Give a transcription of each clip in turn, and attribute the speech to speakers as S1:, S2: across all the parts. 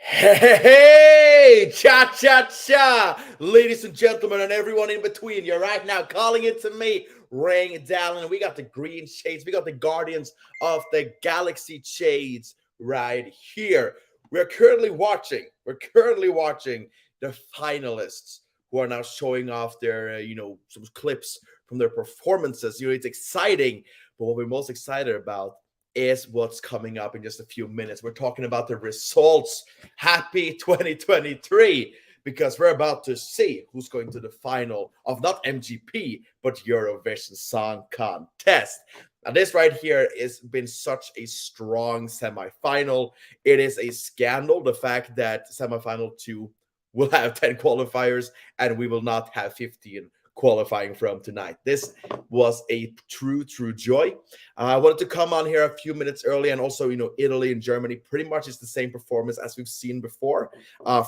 S1: Hey, cha cha cha, ladies and gentlemen, and everyone in between. You're right now calling it to me, Ring Dallin. We got the green shades, we got the Guardians of the Galaxy shades right here. We're currently watching the finalists who are now showing off their, some clips from their performances. It's exciting, but what we're most excited about is what's coming up in just a few minutes. We're talking about the results. Happy 2023, because we're about to see who's going to the final of not MGP, but Eurovision Song Contest. Now, this right here has been such a strong semifinal. It is a scandal, the fact that semifinal 2 will have 10 qualifiers and we will not have 15 qualifying from tonight. This was a true joy. I wanted to come on here a few minutes early, and also, Italy and Germany pretty much is the same performance as we've seen before.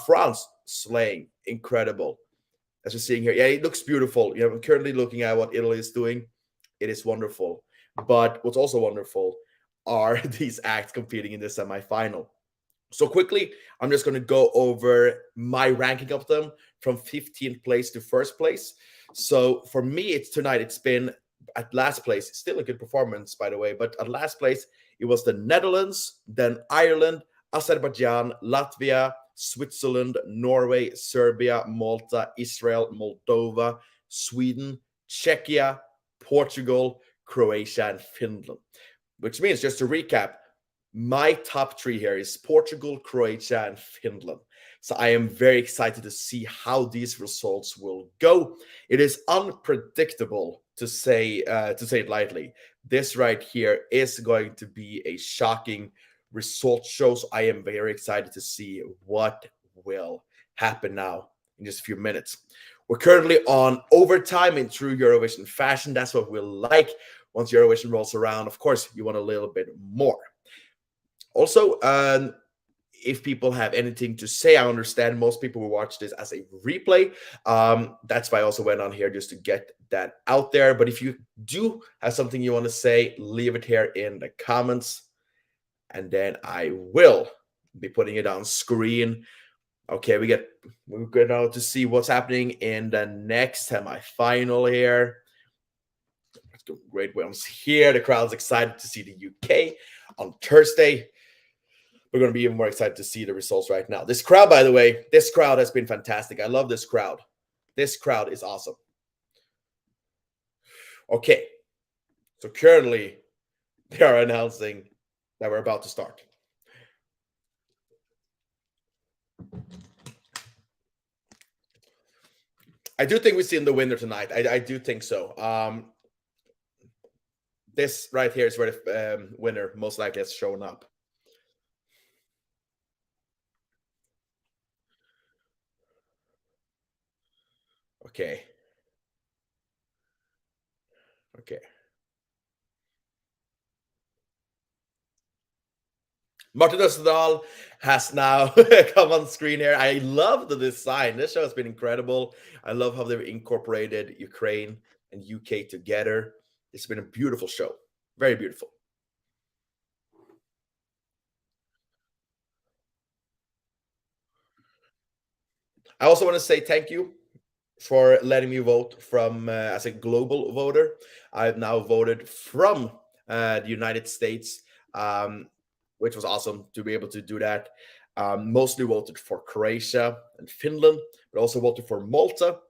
S1: France slaying, incredible. As you're seeing here, yeah, it looks beautiful. I'm currently looking at what Italy is doing. It is wonderful. But what's also wonderful are these acts competing in the semifinal. So quickly, I'm just going to go over my ranking of them from 15th place to first place. So for me, it's been at last place. It's still a good performance, by the way, but at last place, it was the Netherlands, then Ireland, Azerbaijan, Latvia, Switzerland, Norway, Serbia, Malta, Israel, Moldova, Sweden, Czechia, Portugal, Croatia, and Finland. Which means, just to recap, my top 3 here is Portugal, Croatia, and Finland. So I am very excited to see how these results will go. It is unpredictable, to say it lightly. This right here is going to be a shocking result show. So I am very excited to see what will happen now in just a few minutes. We're currently on overtime in true Eurovision fashion. That's what we'll like. Once Eurovision rolls around, of course, you want a little bit more. Also, if people have anything to say, I understand most people will watch this as a replay. That's why I also went on here, just to get that out there. But if you do have something you want to say, leave it here in the comments, and then I will be putting it on screen. Okay, we're good now to see what's happening in the next semifinal here. Let's go. Great ones here. The crowd's excited to see the UK on Thursday. We're going to be even more excited to see the results right now. This crowd, by the way, this crowd has been fantastic. I love this crowd. This crowd is awesome. Okay. So currently, they are announcing that we're about to start. I do think we've seen the winner tonight. I do think so. This right here is where the winner most likely has shown up. Okay. Martin Österdahl has now come on screen here. I love the design. This show has been incredible. I love how they've incorporated Ukraine and UK together. It's been a beautiful show. Very beautiful. I also want to say thank you for letting me vote from as a global voter. I've now voted from the United States, which was awesome to be able to do that. Mostly voted for Croatia and Finland, but also voted for Malta.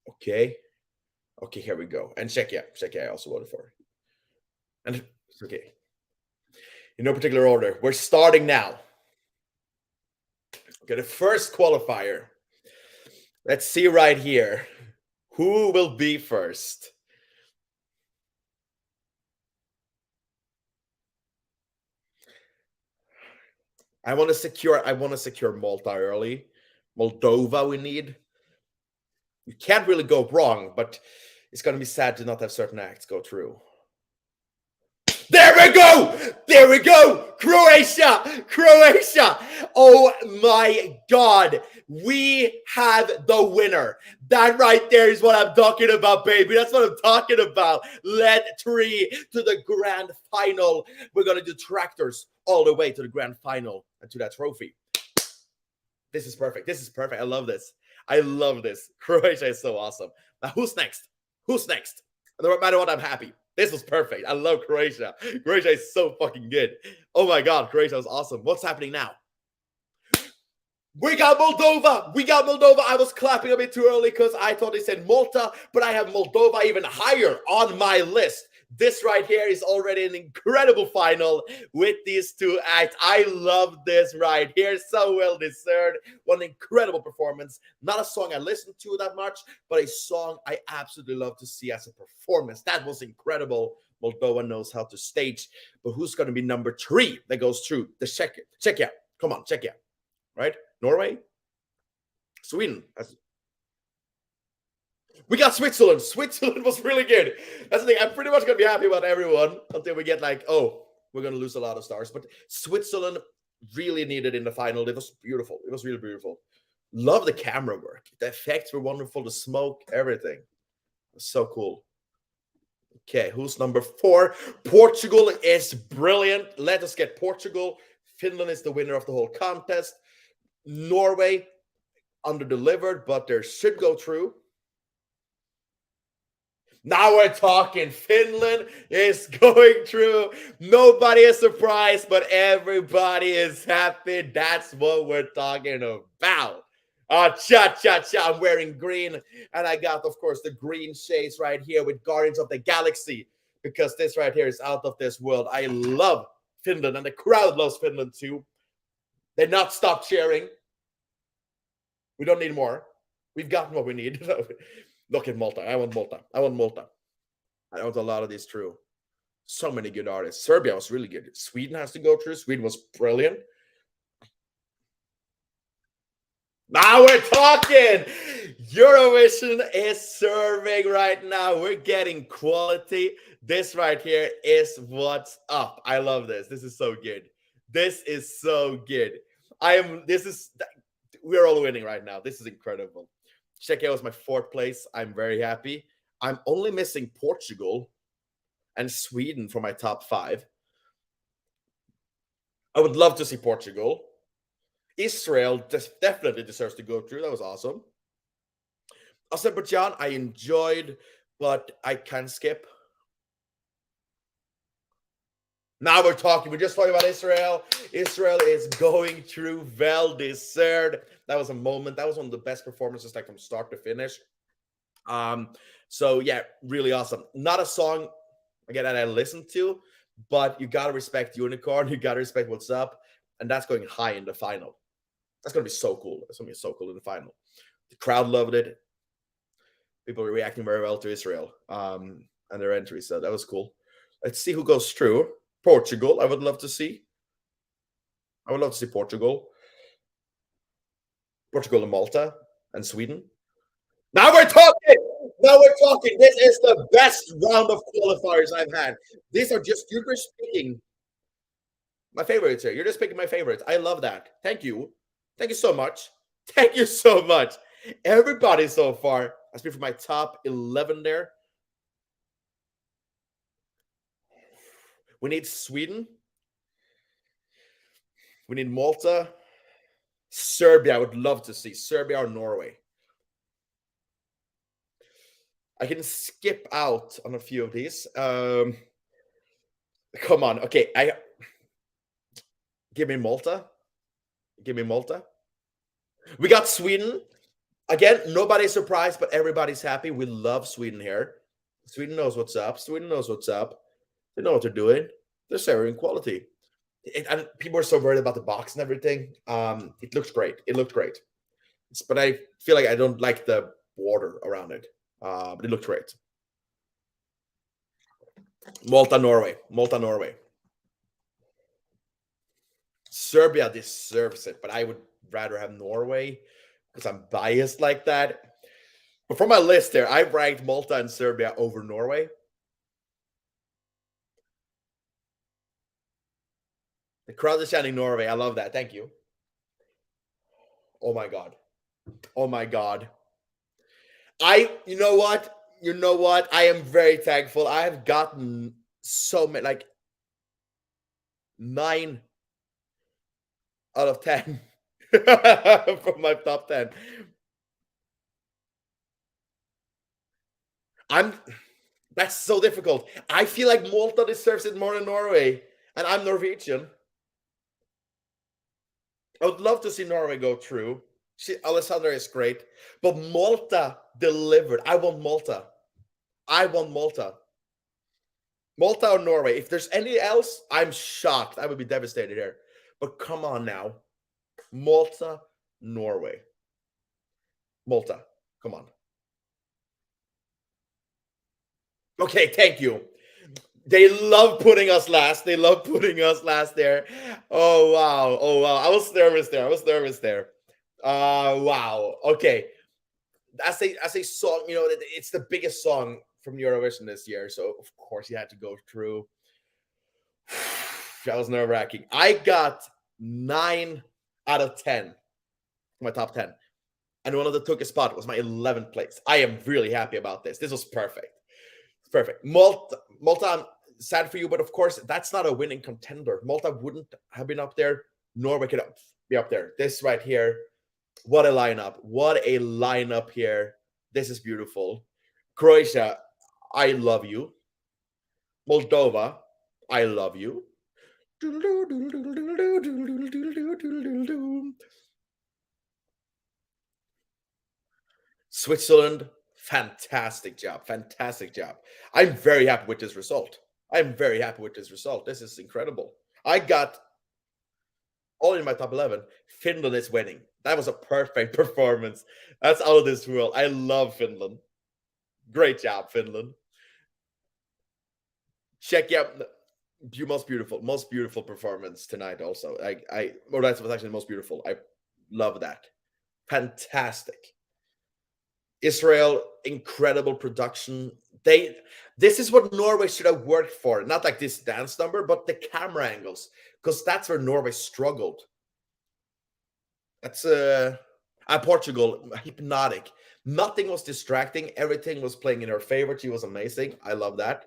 S1: Okay, here we go. And Czechia I also voted for. And okay, in no particular order. We're starting now. Okay, the first qualifier. Let's see right here. Who will be first? I want to secure Malta early. Moldova we need. You can't really go wrong, but it's going to be sad to not have certain acts go through. There we go! There we go! Croatia! Oh my God! We have the winner. That right there is what I'm talking about, baby. That's what I'm talking about. Led 3 to the grand final. We're going to do tractors all the way to the grand final and to that trophy. This is perfect. This is perfect. I love this. I love this. Croatia is so awesome. Now, who's next? Who's next? No matter what, I'm happy. This was perfect. I love Croatia. Croatia is so fucking good. Oh my god, Croatia was awesome. What's happening now? We got Moldova. We got Moldova. I was clapping a bit too early because I thought they said Malta, but I have Moldova even higher on my list. This right here is already an incredible final with these two acts. I love this right here. So well deserved. What an incredible performance. Not a song I listened to that much, but a song I absolutely love to see as a performance. That was incredible. Moldova knows how to stage. But who's going to be number 3 that goes through? The Czechia. Come on, Czechia. Right? Norway? Sweden. We got Switzerland. Switzerland was really good. That's the thing. I'm pretty much going to be happy about everyone until we get like, oh, we're going to lose a lot of stars. But Switzerland really needed in the final. It was beautiful. It was really beautiful. Love the camera work. The effects were wonderful. The smoke, everything. It was so cool. Okay, who's number 4? Portugal is brilliant. Let us get Portugal. Finland is the winner of the whole contest. Norway under-delivered, but they should go through. Now we're talking. Finland is going through. Nobody is surprised, but everybody is happy. That's what we're talking about. Cha-cha-cha. I'm wearing green, and I got, of course, the green shades right here with Guardians of the Galaxy, because this right here is out of this world. I love Finland, and the crowd loves Finland too. They not stop cheering. We don't need more. We've gotten what we need. Look at Malta. I want Malta. I want Malta. I want a lot of these through. So many good artists. Serbia was really good. Sweden has to go through. Sweden was brilliant. Now we're talking. Eurovision is serving right now. We're getting quality. This right here is what's up. I love this. This is so good. This is so good. We're all winning right now. This is incredible. Czechia was my 4th place. I'm very happy. I'm only missing Portugal and Sweden for my top 5. I would love to see Portugal. Israel definitely deserves to go through. That was awesome. Azerbaijan, I enjoyed, but I can skip. Now we're talking. We're just talking about Israel. Israel is going through. Well deserved. That was a moment. That was one of the best performances, like from start to finish. So yeah, really awesome. Not a song again that I listened to, but you gotta respect Unicorn. You gotta respect What's Up, and that's going high in the final. That's gonna be so cool. That's gonna be so cool in the final. The crowd loved it. People were reacting very well to Israel and their entry, so that was cool. Let's see who goes through. Portugal, I would love to see. I would love to see Portugal. Portugal and Malta and Sweden. Now we're talking. Now we're talking. This is the best round of qualifiers I've had. These are just, you're just picking my favorites here. You're just picking my favorites. I love that. Thank you. Thank you so much. Thank you so much. Everybody so far has been for my top 11 there. We need Sweden. We need Malta. Serbia, I would love to see. Serbia or Norway. I can skip out on a few of these. Come on. Okay. Give me Malta. Give me Malta. We got Sweden. Again, nobody's surprised, but everybody's happy. We love Sweden here. Sweden knows what's up. Sweden knows what's up. They know what they're doing. They're serving quality. And people are so worried about the box and everything. It looks great. It looked great. But I feel like I don't like the border around it. But it looked great. Malta, Norway. Malta, Norway. Serbia deserves it, but I would rather have Norway because I'm biased like that. But for my list there, I've ranked Malta and Serbia over Norway. The crowd is chanting Norway. I love that. Thank you. Oh my God. Oh my God. You know what? You know what? I am very thankful. I have gotten so many, like 9 out of 10 from my top 10. I'm That's so difficult. I feel like Malta deserves it more than Norway, and I'm Norwegian. I would love to see Norway go through. Alessandra is great, but Malta delivered. I want Malta. I want Malta. Malta or Norway. If there's any else, I'm shocked. I would be devastated here. But come on now. Malta, Norway. Malta. Come on. Okay, thank you. They love putting us last. They love putting us last there. Oh wow. Oh wow. I was nervous there. I was nervous there. Wow. Okay. As a song, it's the biggest song from Eurovision this year, so of course you had to go through. That was nerve-wracking. I got 9 out of 10, my top 10, and one of the took a spot was my 11th place. I am really happy about this. This was perfect. Perfect. Malta, I'm sad for you, but of course that's not a winning contender. Malta wouldn't have been up there. Norway could be up there. This right here. What a lineup. What a lineup here. This is beautiful. Croatia, I love you. Moldova, I love you. Switzerland, fantastic job. Fantastic job. I'm very happy with this result. I'm very happy with this result. This is incredible. I got all in my top 11. Finland is winning. That was a perfect performance. That's out of this world. I love Finland. Great job, Finland. Czechia, most beautiful performance tonight. Also, that was actually the most beautiful. I love that. Fantastic. Israel, incredible production. This is what Norway should have worked for. Not like this dance number, but the camera angles, because that's where Norway struggled. That's Portugal, hypnotic. Nothing was distracting. Everything was playing in her favor. She was amazing. I love that.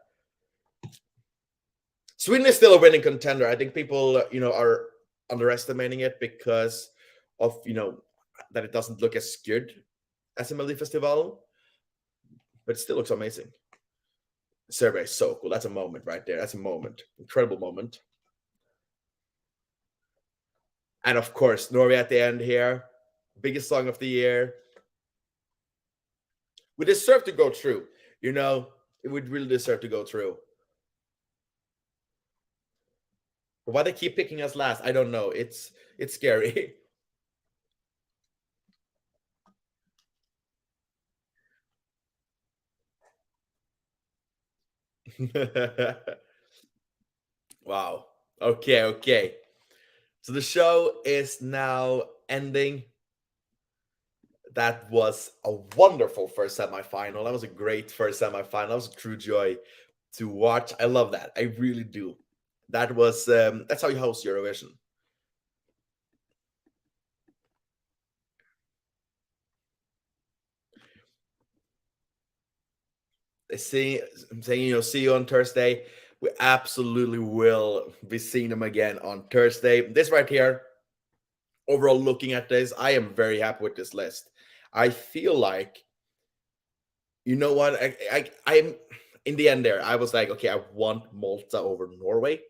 S1: Sweden is still a winning contender. I think people, are underestimating it because of, that it doesn't look as good as a Melody Festival, but it still looks amazing. Serbia is so cool. That's a moment right there. That's a moment. Incredible moment. And of course, Norway at the end here. Biggest song of the year. We deserve to go through. It would really deserve to go through. But why they keep picking us last, I don't know. It's scary. Wow. Okay. So the show is now ending. That was a wonderful first semifinal. That was a great first semifinal. That was a true joy to watch. I love that. I really do. That was that's how you host Eurovision. Saying, see you on Thursday. We absolutely will be seeing them again on Thursday. This right here, overall looking at this, I am very happy with this list. I feel like, you know what, I'm in the end there, I was like, okay, I want Malta over Norway.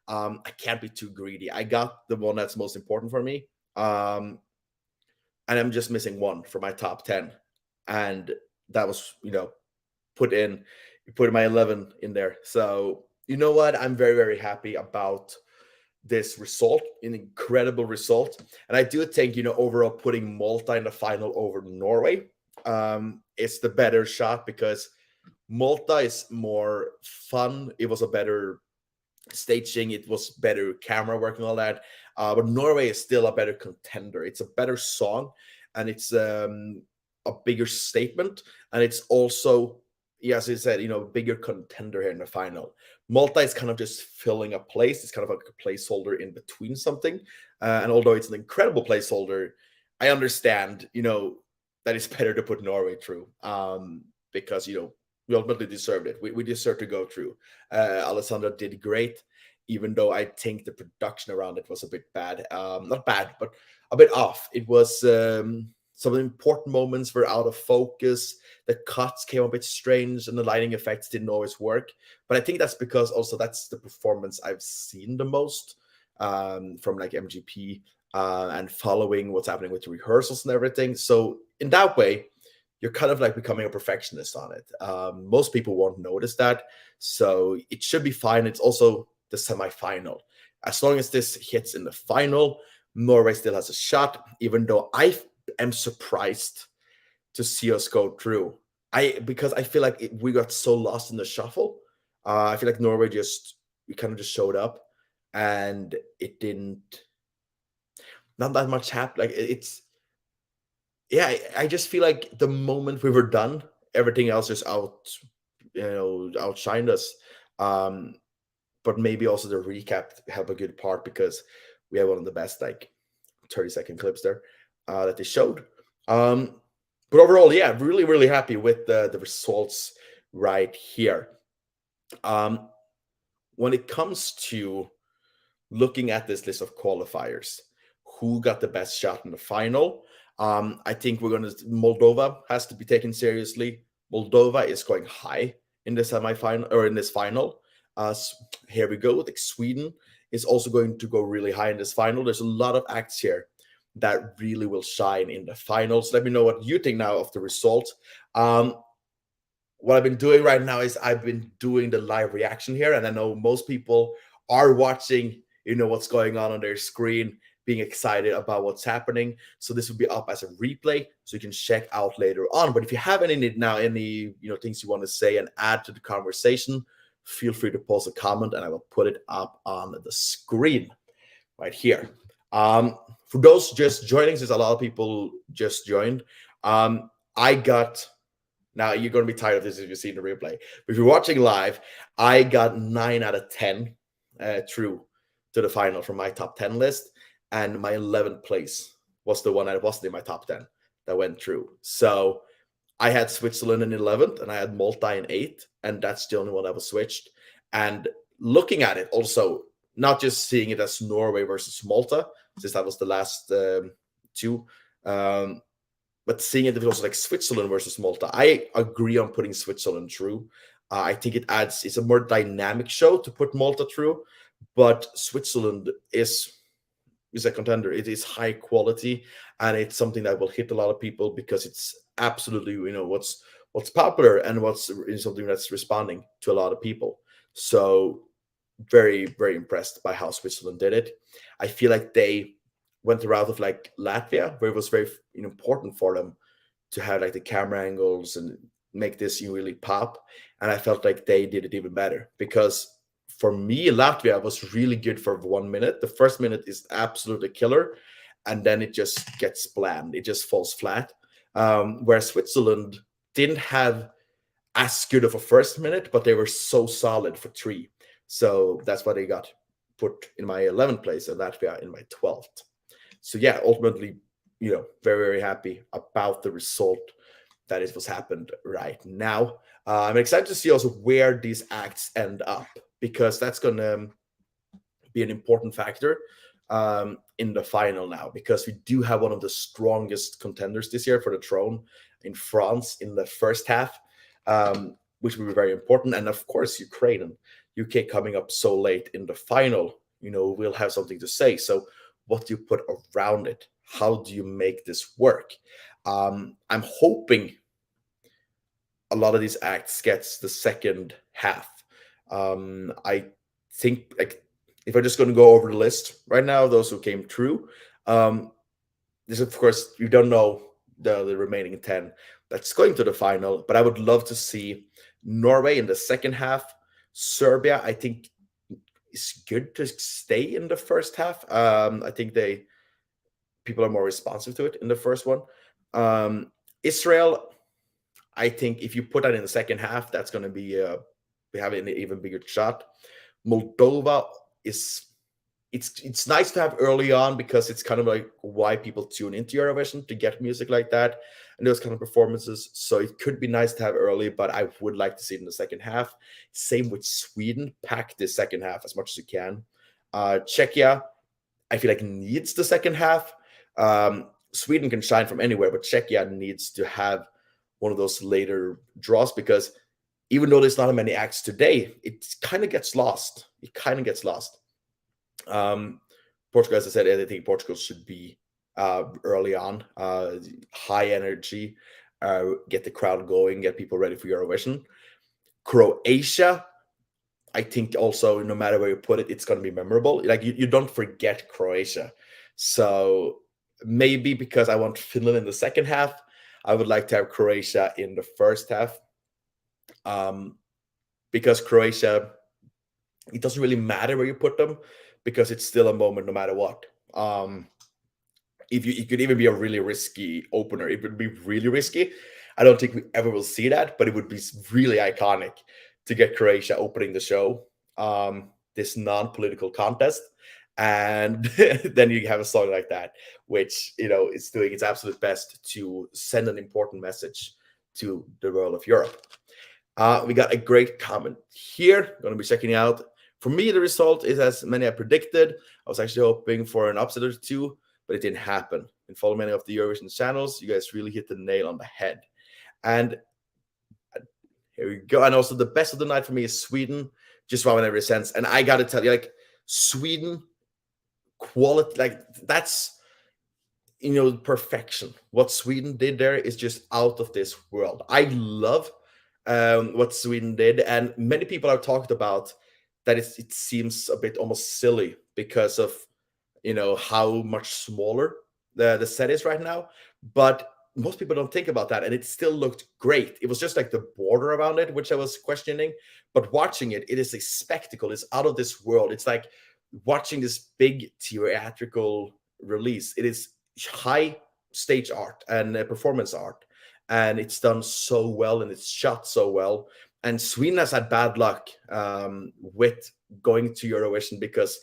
S1: I can't be too greedy. I got the one that's most important for me. And I'm just missing one for my top 10. And that was, put my 11 in there. So you know what? I'm very, very happy about this result, an incredible result. And I do think, overall putting Malta in the final over Norway, it's the better shot because Malta is more fun. It was a better staging. It was better camera work and all that. But Norway is still a better contender. It's a better song and it's a bigger statement. And it's also, as I said, bigger contender here in the final. Malta is kind of just filling a place. It's kind of like a placeholder in between something. And although it's an incredible placeholder, I understand, that it's better to put Norway through because, we ultimately deserved it. We deserve to go through. Alessandra did great. even though I think the production around it was a bit bad. Not bad, but a bit off. It was some important moments were out of focus. The cuts came a bit strange, and the lighting effects didn't always work. But I think that's because also that's the performance I've seen the most from like MGP and following what's happening with the rehearsals and everything. So in that way, you're kind of like becoming a perfectionist on it. Most people won't notice that, so it should be fine. It's also the semi-final. As long as this hits in the final, Norway still has a shot, even though I am surprised to see us go through. Because I feel like we got so lost in the shuffle. I feel like Norway we kind of just showed up, and it didn't. Not that much happened. Like it's. Yeah, I just feel like the moment we were done, everything else just outshined us. But maybe also the recap helped a good part because we had one of the best like 30-second clips there that they showed. But overall, yeah, really, really happy with the results right here. When it comes to looking at this list of qualifiers, who got the best shot in the final? I think Moldova has to be taken seriously. Moldova is going high in the semi-final or in this final. Here we go. Like Sweden is also going to go really high in this final. There's a lot of acts here that really will shine in the finals. Let me know what you think now of the result. What I've been doing right now is I've been doing the live reaction here, and I know most people are watching, what's going on their screen, being excited about what's happening. So this will be up as a replay, so you can check out later on. But if you have any things you want to say and add to the conversation, feel free to post a comment, and I will put it up on the screen right here. For those just joining, since a lot of people just joined, now you're going to be tired of this if you've seen the replay. But if you're watching live, I got 9 out of 10 through to the final from my top 10 list. And my 11th place was the one that wasn't in my top 10 that went through. So I had Switzerland in 11th, and I had Malta in 8th, and that's the only one that was switched. And looking at it also, not just seeing it as Norway versus Malta, since that was the last two, but seeing it also like Switzerland versus Malta. I agree on putting Switzerland through. I think it's a more dynamic show to put Malta through, but Switzerland is a contender. It is high quality, and it's something that will hit a lot of people because it's absolutely what's popular and what's something that's responding to a lot of people. So very, very impressed by how Switzerland did it. I feel like they went the route of like Latvia, where it was very important for them to have like the camera angles and make this really pop. And I felt like they did it even better, because for me, Latvia was really good for 1 minute. The first minute is absolutely killer, and then it just gets bland. It just falls flat. Whereas Switzerland didn't have as good of a first minute, but they were so solid for 3. So that's why they got put in my 11th place and Latvia in my 12th. So yeah, ultimately, very, very happy about the result that it was happened right now. I'm excited to see also where these acts end up, because that's going to be an important factor in the final now, because we do have one of the strongest contenders this year for the throne in France in the first half, which will be very important. And of course, Ukraine and UK coming up so late in the final, we'll have something to say. So what do you put around it? How do you make this work? I'm hoping a lot of these acts gets the second half. I think, like, if I'm just going to go over the list right now, those who came through, this, of course, you don't know the remaining 10 that's going to the final, but I would love to see Norway in the second half. Serbia, I think, is good to stay in the first half. I think people are more responsive to it in the first one. Israel, I think if you put that in the second half, that's going to be having an even bigger shot. Moldova is it's nice to have early on because it's kind of like why people tune into Eurovision, to get music like that and those kind of performances. So it could be nice to have early, but I would like to see it in the second half. Same with Sweden, pack the second half as much as you can. Czechia, I feel like needs the second half. Sweden can shine from anywhere, but Czechia needs to have one of those later draws, because even though there's not many acts today, it kind of gets lost. Portugal, as I said, I think Portugal should be early on, high energy, get the crowd going, get people ready for Eurovision. Croatia, I think also, no matter where you put it, it's going to be memorable. Like you don't forget Croatia. So maybe because I want Finland in the second half, I would like to have Croatia in the first half. Because Croatia, it doesn't really matter where you put them, because it's still a moment no matter what. It could even be a really risky opener. It would be really risky. I don't think we ever will see that, but it would be really iconic to get Croatia opening the show, this non-political contest. And then you have a song like that, which, is doing its absolute best to send an important message to the world of Europe. We got a great comment here. Going to be checking it out. For me, the result is as many I predicted. I was actually hoping for an upset or two, but it didn't happen. And follow many of the Eurovision channels. You guys really hit the nail on the head. And here we go. And also the best of the night for me is Sweden. Just wow in every sense. And I got to tell you, like, Sweden quality, like, that's, perfection. What Sweden did there is just out of this world. I love what Sweden did. And many people have talked about that it seems a bit almost silly because of, how much smaller the set is right now. But most people don't think about that. And it still looked great. It was just like the border around it, which I was questioning. But watching it, it is a spectacle. It's out of this world. It's like watching this big theatrical release. It is high stage art and performance art. And it's done so well, and it's shot so well. And Sweden has had bad luck with going to Eurovision, because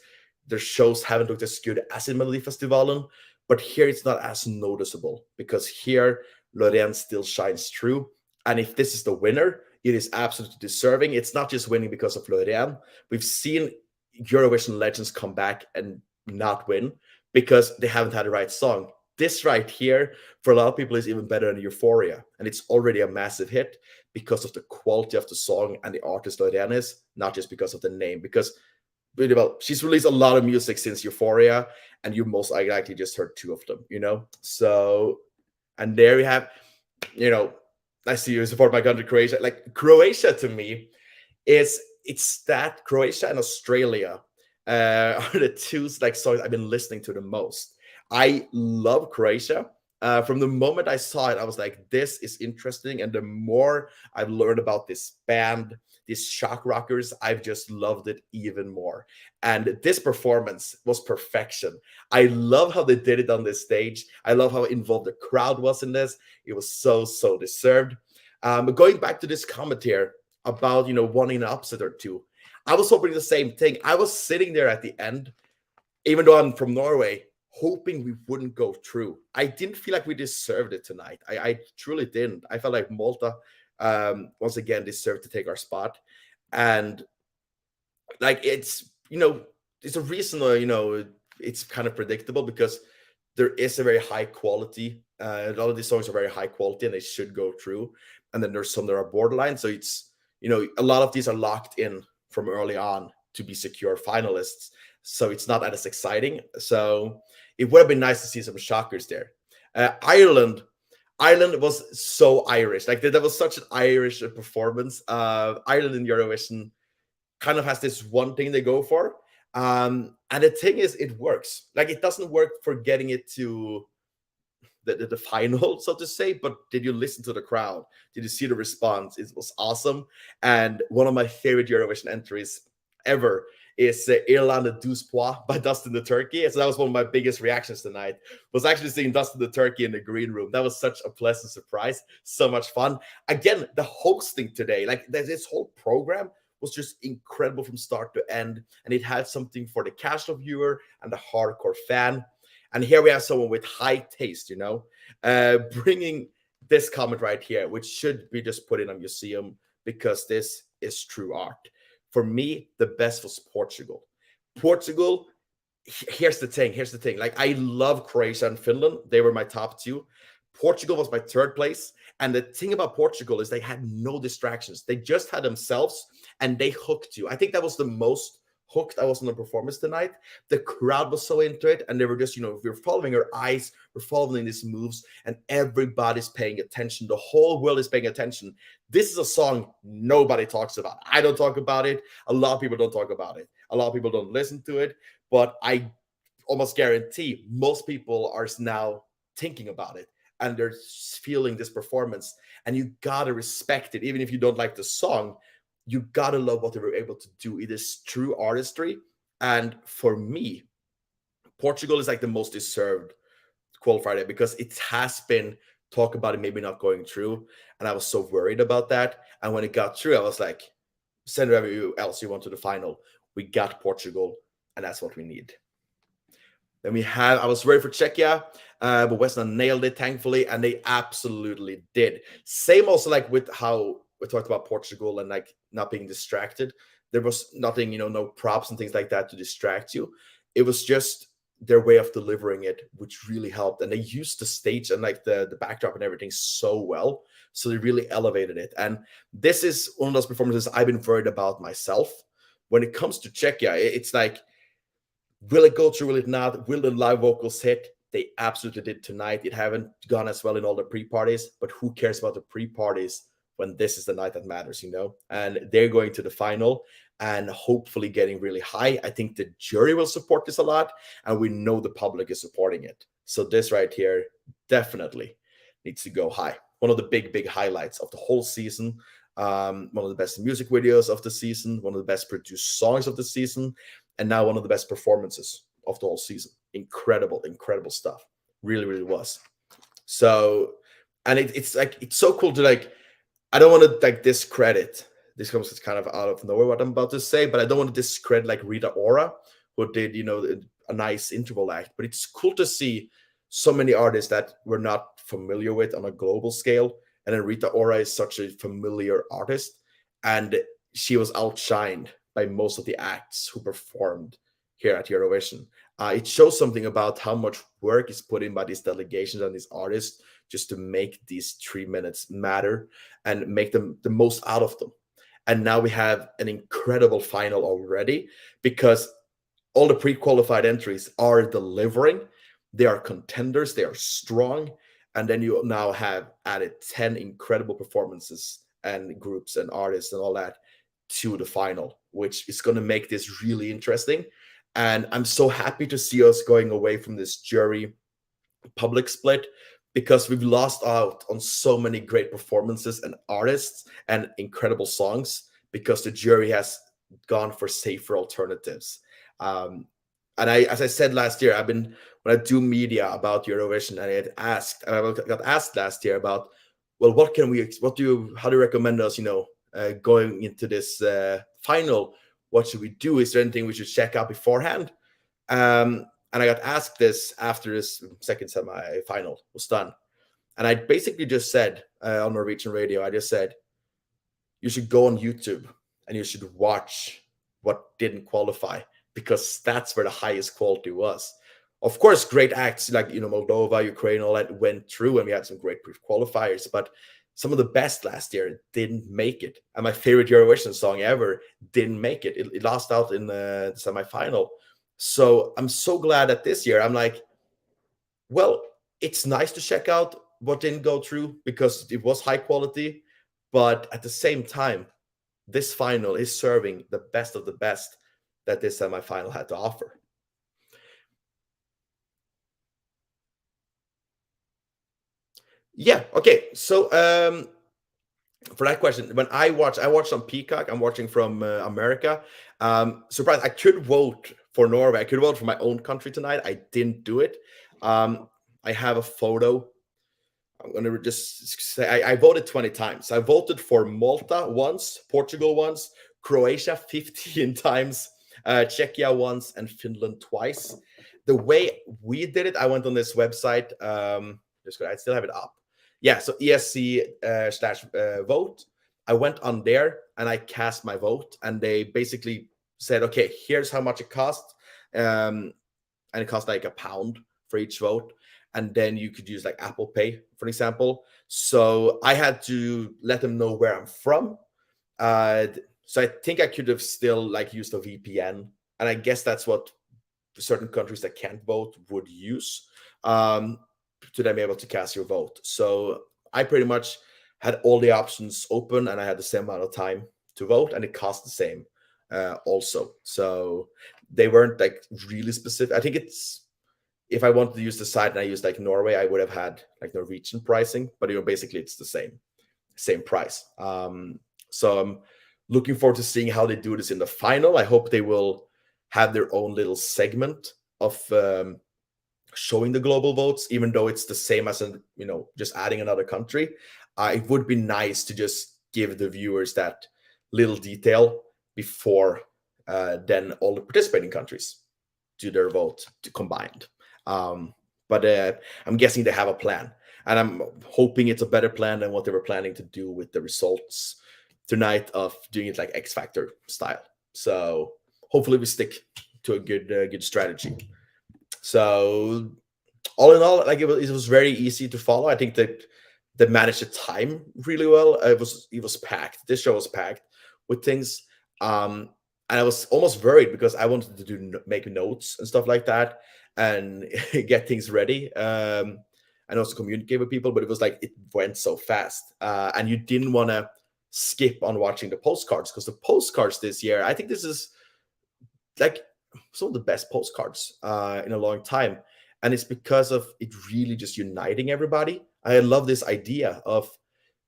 S1: their shows haven't looked as good as in Melodifestivalen. But here it's not as noticeable, because here Loreen still shines through. And if this is the winner, it is absolutely deserving. It's not just winning because of Loreen. We've seen Eurovision legends come back and not win because they haven't had the right song. This right here, for a lot of people, is even better than Euphoria. And it's already a massive hit because of the quality of the song and the artist Loreen is, not just because of the name. Because, well, she's released a lot of music since Euphoria, and you most likely just heard two of them, So, and there we have, I see you support my country, Croatia. Like, Croatia to me it's that Croatia and Australia are the two songs I've been listening to the most. I love Croatia. From the moment I saw it, I was like, this is interesting. And the more I've learned about this band, these shock rockers, I've just loved it even more. And this performance was perfection. I love how they did it on this stage. I love how involved the crowd was in this. It was so deserved. Going back to this comment here about, wanting an upset or two, I was hoping the same thing. I was sitting there at the end, even though I'm from Norway, hoping we wouldn't go through. I didn't feel like we deserved it tonight. I truly didn't. I felt like Malta, once again, deserved to take our spot. And like, it's a reason, it's kind of predictable, because there is a very high quality. A lot of these songs are very high quality, and they should go through. And then there's some that are borderline. So it's, a lot of these are locked in from early on to be secure finalists. So it's not as exciting. So it would have been nice to see some shockers there. Ireland was so Irish. Like, that was such an Irish performance. Ireland in Eurovision kind of has this one thing they go for. And the thing is, it works. Like, it doesn't work for getting it to the final, so to say, but did you listen to the crowd? Did you see the response? It was awesome. And one of my favorite Eurovision entries ever is Irlanda Douze Pois by Dustin the Turkey. So that was one of my biggest reactions tonight, was actually seeing Dustin the Turkey in the green room. That was such a pleasant surprise. So much fun. Again, the hosting today, like, this whole program was just incredible from start to end, and it had something for the casual viewer and the hardcore fan. And here we have someone with high taste, bringing this comment right here, which should be just put in a museum because this is true art. For me, the best was Portugal. Portugal, here's the thing. Like, I love Croatia and Finland. They were my top two. Portugal was my third place. And the thing about Portugal is they had no distractions. They just had themselves, and they hooked you. I think that was the most hooked I was on the performance tonight. The crowd was so into it, and they were just, we're following her eyes, we're following these moves, and everybody's paying attention. The whole world is paying attention. This is a song nobody talks about. I don't talk about it. A lot of people don't talk about it. A lot of people don't listen to it, but I almost guarantee most people are now thinking about it, and they're feeling this performance, and you gotta respect it. Even if you don't like the song, you gotta love what they were able to do. It is true artistry. And for me, Portugal is like the most deserved qualifier because it has been talk about it maybe not going through. And I was so worried about that. And when it got through, I was like, send whoever else you want to the final. We got Portugal, and that's what we need. Then I was ready for Czechia, but Vesna nailed it, thankfully, and they absolutely did. Same also like with how we talked about Portugal and like not being distracted. There was nothing, no props and things like that to distract you. It was just their way of delivering it, which really helped. And they used the stage and like the backdrop and everything so well. So they really elevated it. And this is one of those performances I've been worried about myself. When it comes to Czechia, it's like, will it go through? Will it not? Will the live vocals hit? They absolutely did tonight. It haven't gone as well in all the pre-parties, but who cares about the pre-parties when this is the night that matters, And they're going to the final and hopefully getting really high. I think the jury will support this a lot, and we know the public is supporting it. So this right here definitely needs to go high. One of the big highlights of the whole season. One of the best music videos of the season, one of the best produced songs of the season, and now one of the best performances of the whole season. Incredible stuff. Really was. So, and it's like, it's so cool to like, I don't want to like discredit, this comes kind of out of nowhere what I'm about to say, but I don't want to discredit like Rita Ora, who did, a nice interval act. But it's cool to see so many artists that we're not familiar with on a global scale. And then Rita Ora is such a familiar artist, and she was outshined by most of the acts who performed here at Eurovision. It shows something about how much work is put in by these delegations and these artists just to make these 3 minutes matter and make them the most out of them. And now we have an incredible final already because all the pre-qualified entries are delivering. They are contenders. They are strong. And then you now have added 10 incredible performances and groups and artists and all that to the final, which is going to make this really interesting. And I'm so happy to see us going away from this jury public split, because we've lost out on so many great performances and artists and incredible songs because the jury has gone for safer alternatives. And as I said last year, when I do media about Eurovision, and I got asked last year about, well, how do you recommend us, going into this final? What should we do? Is there anything we should check out beforehand? And I got asked this after this second semi-final was done. And I basically just said on Norwegian radio, I just said, you should go on YouTube and you should watch what didn't qualify, because that's where the highest quality was. Of course, great acts like, Moldova, Ukraine, all that went through, and we had some great qualifiers, but some of the best last year didn't make it. And my favorite Eurovision song ever didn't make it. It lost out in the semi-final. So I'm so glad that this year I'm like, well, it's nice to check out what didn't go through because it was high quality. But at the same time, this final is serving the best of the best that this semi-final had to offer. Yeah. Okay. So for that question, when I watched on Peacock. I'm watching from America. Surprised, I could vote for Norway. I could vote for my own country tonight. I didn't do it. I have a photo. I'm going to just say I voted 20 times. I voted for Malta once, Portugal once, Croatia 15 times, Czechia once, and Finland twice. The way we did it, I went on this website. I still have it up. Yeah, so ESC/vote. I went on there and I cast my vote, and they basically said, okay, here's how much it cost. And it cost like £1 for each vote. And then you could use like Apple Pay, for example. So I had to let them know where I'm from. So I think I could have still like used a VPN. And I guess that's what certain countries that can't vote would use to then be able to cast your vote. So I pretty much had all the options open, and I had the same amount of time to vote, and it cost the same also. So they weren't like really specific. I think it's, if I wanted to use the site and I used like Norway, I would have had like Norwegian pricing, but basically it's the same price. So I'm looking forward to seeing how they do this in the final. I hope they will have their own little segment of showing the global votes, even though it's the same as just adding another country. It would be nice to just give the viewers that little detail before then all the participating countries do their vote combined. But I'm guessing they have a plan, and I'm hoping it's a better plan than what they were planning to do with the results tonight of doing it like X Factor style. So hopefully we stick to a good strategy. So all in all, like it was very easy to follow. I think that they managed the time really well. It was packed. This show was packed with things. And I was almost worried because I wanted to make notes and stuff like that and get things ready. And also communicate with people, but it was like it went so fast. And you didn't want to skip on watching the postcards, because the postcards this year, I think this is like some of the best postcards in a long time. And it's because of it really just uniting everybody. I love this idea of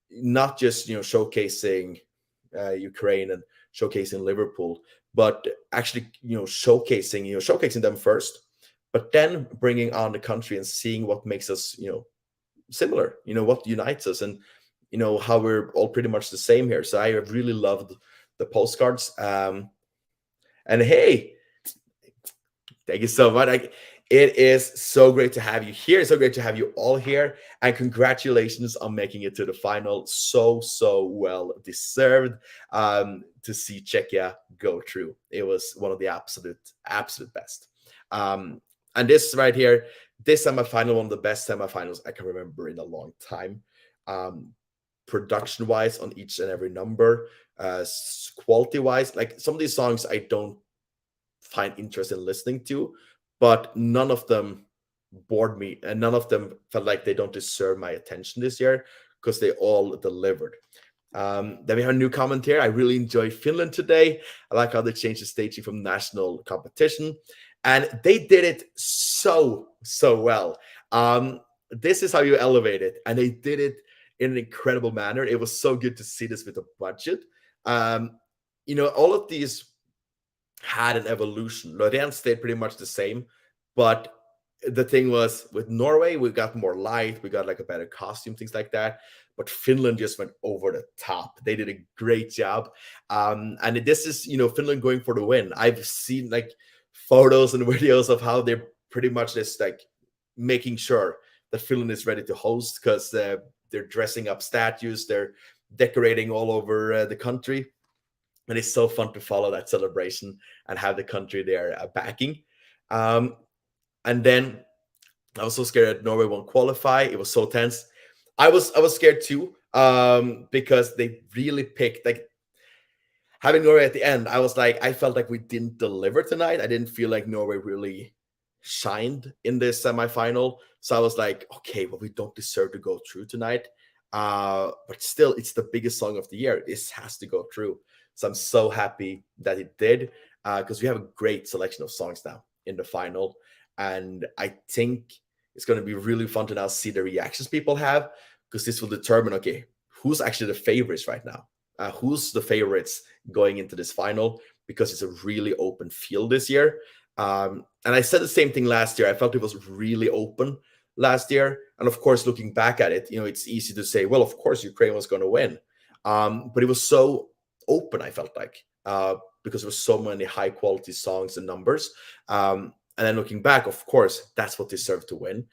S1: not just showcasing Ukraine and showcasing Liverpool, but actually showcasing them first, but then bringing on the country and seeing what makes us similar, what unites us, and how we're all pretty much the same here. So I have really loved the postcards. And hey, thank you so much. It is so great to have you here. It's so great to have you all here. And congratulations on making it to the final. So well deserved to see Czechia go through. It was one of the absolute best. And this right here, this semifinal, one of the best semifinals I can remember in a long time. Production-wise on each and every number, quality-wise, like some of these songs I don't find interest in listening to, but none of them bored me, and none of them felt like they don't deserve my attention this year, because they all delivered. Then we have a new comment here. I really enjoy Finland today. I like how they changed the staging from national competition, and they did it so well. This is how you elevate it, and they did it in an incredible manner. It was so good to see this with a budget. All of these had an evolution. Loreen stayed pretty much the same, but the thing was with Norway, we got more light, we got like a better costume, things like that. But Finland just went over the top. They did a great job. And this is, Finland going for the win. I've seen like photos and videos of how they're pretty much just like making sure that Finland is ready to host, because they're dressing up statues, they're decorating all over the country. And it's so fun to follow that celebration and have the country there backing. And then I was so scared that Norway won't qualify. It was so tense. I was scared too, because they really picked, like, having Norway at the end. I felt like we didn't deliver tonight. I didn't feel like Norway really shined in this semifinal. So I was like, okay, well, we don't deserve to go through tonight. But still, it's the biggest song of the year. This has to go through. So I'm so happy that it did, because we have a great selection of songs now in the final. And I think it's going to be really fun to now see the reactions people have, because this will determine, okay, who's actually the favorites right now? Who's the favorites going into this final? Because it's a really open field this year. And I said the same thing last year. I felt it was really open last year. And of course, looking back at it, it's easy to say, well, of course, Ukraine was going to win. But it was so open, I felt like. because there were so many high quality songs and numbers. And then looking back, of course, that's what deserved to win.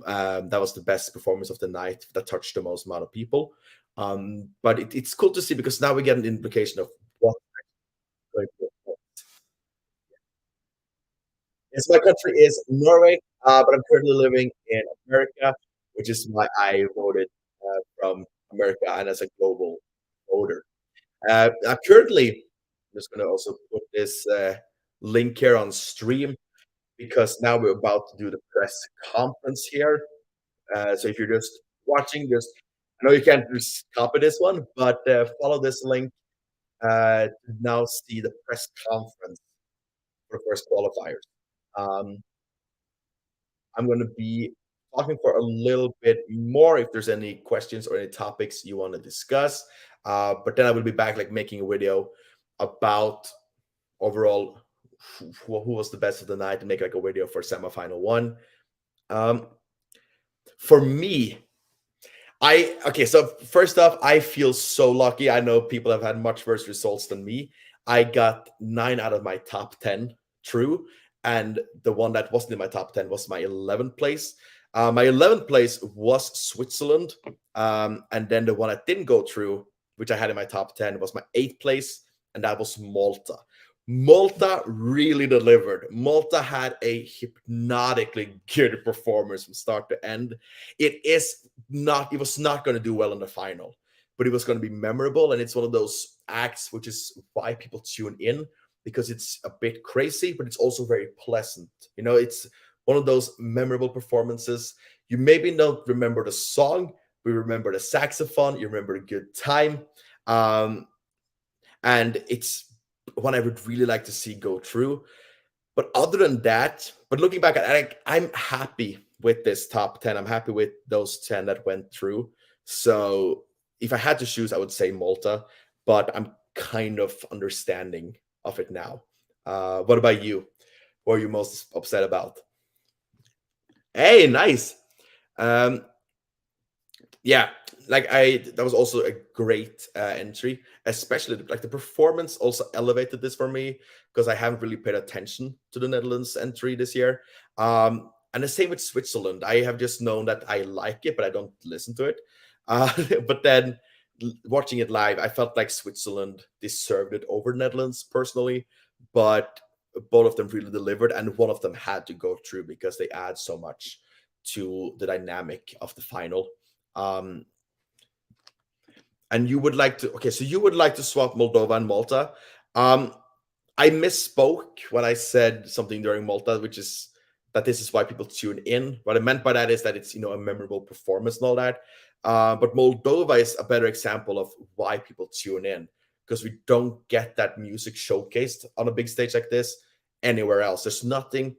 S1: That was the best performance of the night that touched the most amount of people. But it's cool to see because now we get an implication of what. Yes, my country is Norway, but I'm currently living in America, which is why I voted from America and as a global voter. Currently, I'm just going to also put this link here on stream because now we're about to do the press conference here. So if you're just watching, just I know you can't just copy this one, but follow this link to now see the press conference for the first qualifiers. Um, I'm going to be talking for a little bit more if there's any questions or any topics you want to discuss. But then I will be back, like making a video about overall who was the best of the night and make like a video for semifinal one. For me, so first off, I feel so lucky. I know people have had much worse results than me. I got 9 out of my top 10 true, and the one that wasn't in my top 10 was my 11th place. My 11th place was Switzerland, and then the one that didn't go through, which I had in my top 10, was my 8th place, and that was Malta. Malta really delivered. Malta had a hypnotically good performance from start to end. It was not going to do well in the final, but it was going to be memorable. And it's one of those acts, which is why people tune in, because it's a bit crazy, but it's also very pleasant. It's one of those memorable performances. You maybe don't remember the song, but you remember the saxophone, you remember a good time. And it's one I would really like to see go through. But other than that, looking back at it, I'm happy with this top 10. I'm happy with those 10 that went through. So if I had to choose, I would say Malta, but I'm kind of understanding of it now. What about you? What are you most upset about? Hey, nice. Yeah, that was also a great entry, especially like the performance also elevated this for me because I haven't really paid attention to the Netherlands entry this year. And the same with Switzerland. I have just known that I like it, but I don't listen to it. But then watching it live, I felt like Switzerland deserved it over Netherlands personally, but both of them really delivered, and one of them had to go through because they add so much to the dynamic of the final. And you would like to swap Moldova and Malta. I misspoke when I said something during Malta, which is that this is why people tune in. What I meant by that is that it's a memorable performance and all that. But Moldova is a better example of why people tune in, because we don't get that music showcased on a big stage like this anywhere else. There's nothing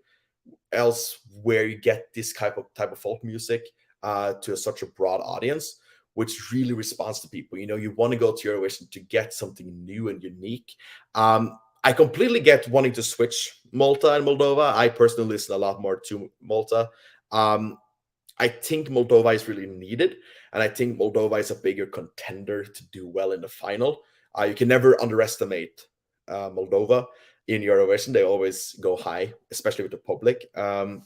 S1: else where you get this type of folk music to such a broad audience, which really responds to people. You want to go to Eurovision to get something new and unique. I completely get wanting to switch Malta and Moldova. I personally listen a lot more to Malta. I think Moldova is really needed, and I think Moldova is a bigger contender to do well in the final. You can never underestimate Moldova in Eurovision. They always go high, especially with the public. And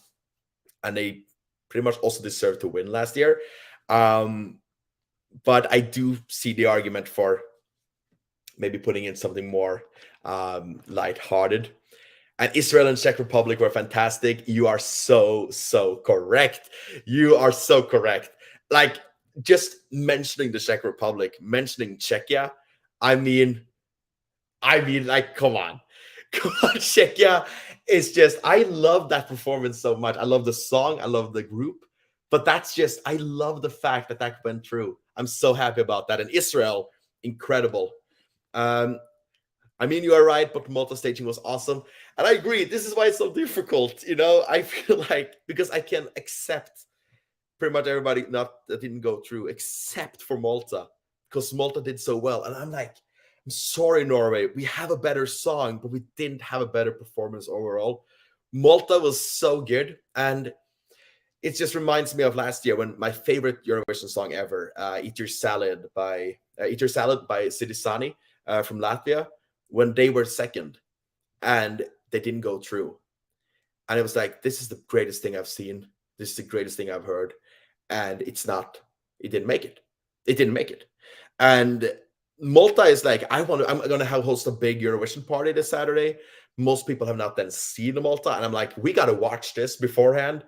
S1: they pretty much also deserved to win last year. But I do see the argument for maybe putting in something more lighthearted. And Israel and Czech Republic were fantastic. You are so correct. You are so correct. Like, just mentioning the Czech Republic, mentioning Czechia, I mean, like, come on, Czechia is just, I love that performance so much. I love the song, I love the group, but I love the fact that went through. I'm so happy about that. And Israel, incredible. I mean, you are right, but Malta staging was awesome. And I agree, this is why it's so difficult. I feel like, because I can accept pretty much everybody that didn't go through, except for Malta, because Malta did so well. And I'm like, I'm sorry, Norway, we have a better song, but we didn't have a better performance overall. Malta was so good. And it just reminds me of last year when my favorite Eurovision song ever, Eat Your Salad by Sidisani from Latvia, when they were second and they didn't go through. And it was like, this is the greatest thing I've seen. This is the greatest thing I've heard. And it didn't make it. It didn't make it. And Malta is like, I'm going to host a big Eurovision party this Saturday. Most people have not then seen Malta. And I'm like, we got to watch this beforehand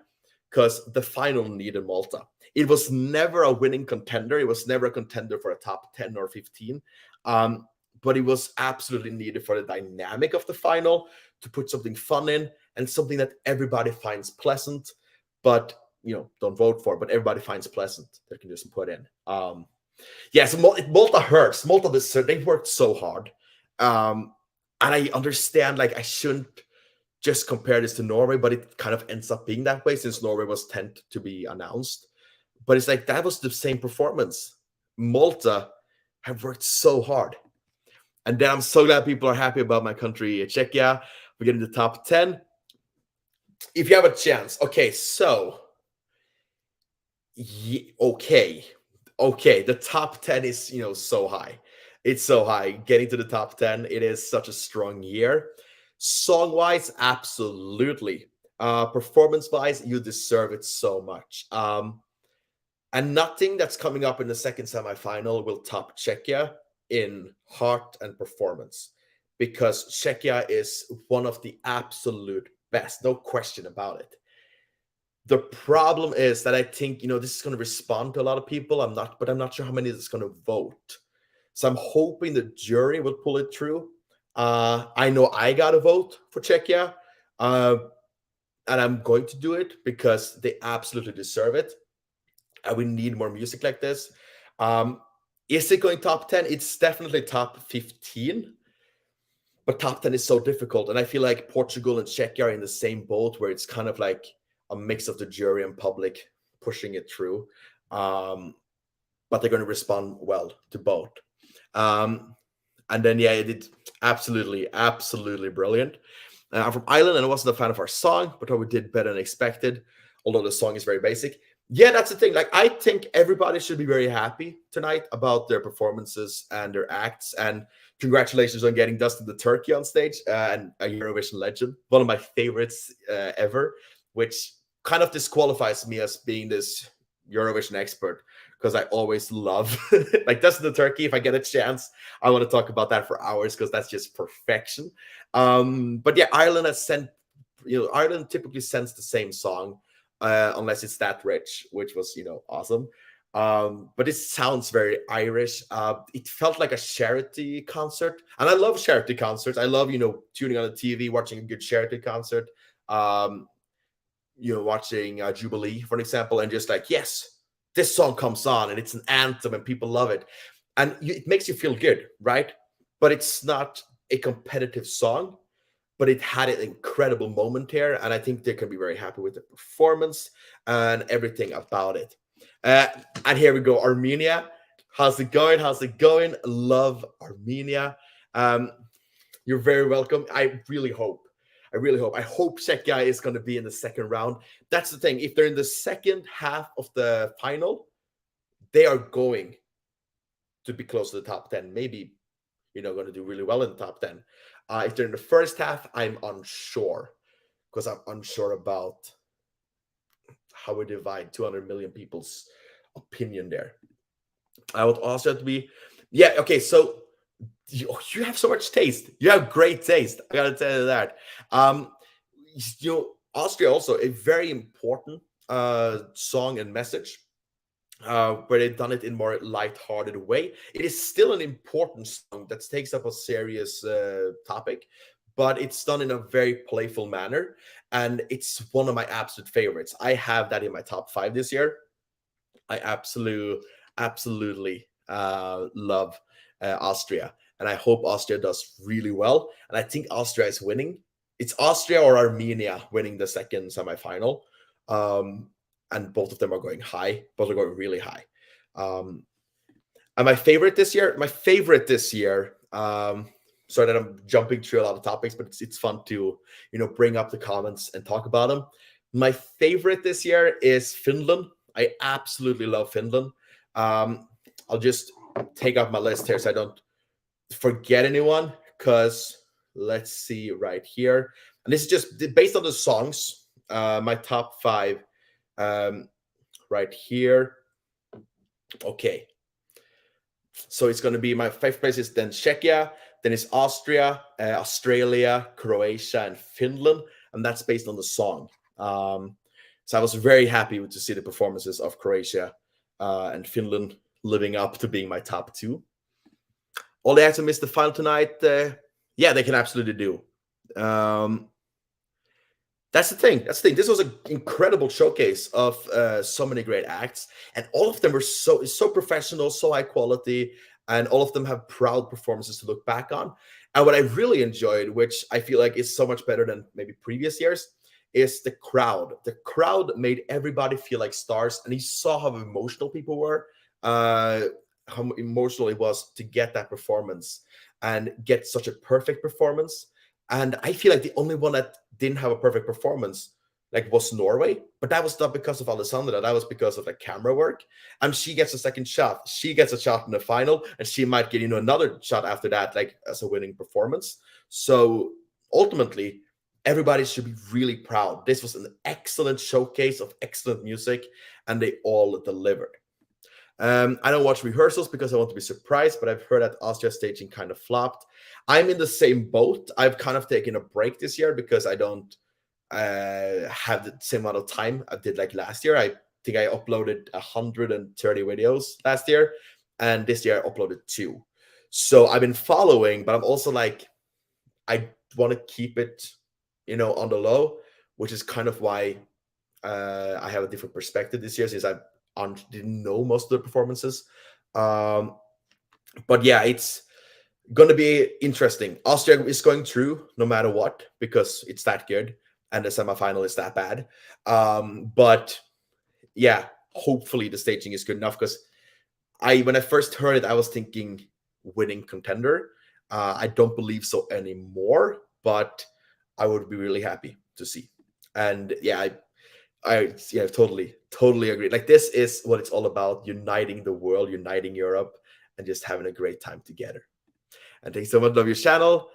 S1: because the final needed Malta. It was never a winning contender. It was never a contender for a top 10 or 15. But it was absolutely needed for the dynamic of the final to put something fun in and something that everybody finds pleasant, but don't vote for, but everybody finds pleasant. They can just put in. So Malta hurts. Malta, they worked so hard. And I understand, like, I shouldn't just compare this to Norway, but it kind of ends up being that way since Norway was 10th to be announced. But it's like, that was the same performance. Malta have worked so hard. And then I'm so glad people are happy about my country, Czechia. We're getting the top 10. If you have a chance. Okay, so. Okay. The top 10 is, so high. It's so high. Getting to the top 10, it is such a strong year. Song-wise, absolutely. Performance-wise, you deserve it so much. And nothing that's coming up in the second semifinal will top Czechia in heart and performance, because Czechia is one of the absolute best, no question about it. The problem is that I think, this is going to respond to a lot of people. I'm not sure how many is going to vote. So I'm hoping the jury will pull it through. I know I got to vote for Czechia, and I'm going to do it because they absolutely deserve it. And we need more music like this. Is it going top 10? It's definitely top 15. But top 10 is so difficult. And I feel like Portugal and Czechia are in the same boat where it's kind of like a mix of the jury and public pushing it through. But they're going to respond well to both. And then, it did absolutely brilliant. I'm from Ireland, and I wasn't a fan of our song, but we did better than expected, although the song is very basic. Yeah, that's the thing. Like, I think everybody should be very happy tonight about their performances and their acts. And congratulations on getting Dustin the Turkey on stage, and a Eurovision legend, one of my favorites ever, which kind of disqualifies me as being this Eurovision expert, because I always love like Dustin the Turkey. If I get a chance, I want to talk about that for hours because that's just perfection. But yeah, Ireland has sent, Ireland typically sends the same song. Unless it's That Rich, which was, awesome. But it sounds very Irish. It felt like a charity concert. And I love charity concerts. I love, tuning on the TV, watching a good charity concert. Watching Jubilee, for example, and just like, yes, this song comes on and it's an anthem and people love it. And it makes you feel good, right? But it's not a competitive song. But it had an incredible moment here, and I think they can be very happy with the performance and everything about it. And here we go, Armenia. How's it going? Love Armenia. You're very welcome. I hope Czechia is going to be in the second round. That's the thing. If they're in the second half of the final, they are going to be close to the top 10. Maybe, going to do really well in the top 10. If they're in the first half, I'm unsure, because I'm unsure about how we divide 200 million people's opinion there. I would also have to be, okay, so you have so much taste. You have great taste. I gotta tell you that. Austria also a very important song and message. Where they've done it in more light-hearted way. It is still an important song that takes up a serious topic, but it's done in a very playful manner, and it's one of my absolute favorites. I have that in my top 5 this year. I absolutely love Austria, and I hope Austria does really well, and I think Austria is winning. It's Austria or Armenia winning the second semifinal. And both of them are going high. Both are going really high. And my favorite this year, sorry that I'm jumping through a lot of topics, but it's fun to, bring up the comments and talk about them. My favorite this year is Finland. I absolutely love Finland. I'll just take out my list here so I don't forget anyone, because let's see right here. And this is just based on the songs, my top 5 right here. Okay. So it's going to be my 5th place is then Czechia, then it's Austria, Australia, Croatia, and Finland. And that's based on the song. So I was very happy to see the performances of Croatia and Finland living up to being my top 2. All they have to miss the final tonight, yeah, they can absolutely do. That's the thing. This was an incredible showcase of so many great acts, and all of them were so professional, so high quality, and all of them have proud performances to look back on. And what I really enjoyed, which I feel like is so much better than maybe previous years, is the crowd. The crowd made everybody feel like stars, and you saw how emotional people were, how emotional it was to get that performance and get such a perfect performance. And I feel like the only one that didn't have a perfect performance was Norway, but that was not because of Alessandra. That was because of the camera work. And she gets a second shot. She gets a shot in the final, and she might get another shot after that, as a winning performance. So ultimately, everybody should be really proud. This was an excellent showcase of excellent music, and they all delivered. I don't watch rehearsals because I want to be surprised, but I've heard that Austria staging kind of flopped. I'm in the same boat. I've kind of taken a break this year because I don't have the same amount of time I did last year. I think I uploaded 130 videos last year, and this year I uploaded 2. So I've been following, but I'm also I want to keep it, on the low, which is kind of why I have a different perspective this year, since I didn't know most of the performances. But yeah, it's going to be interesting. Austria is going through no matter what because it's that good, and the semifinal is that bad. But yeah, hopefully the staging is good enough, because when I first heard it, I was thinking winning contender. I don't believe so anymore, but I would be really happy to see. And yeah, I totally agree. This is what it's all about: uniting the world, uniting Europe, and just having a great time together. And thanks so much. Love your channel.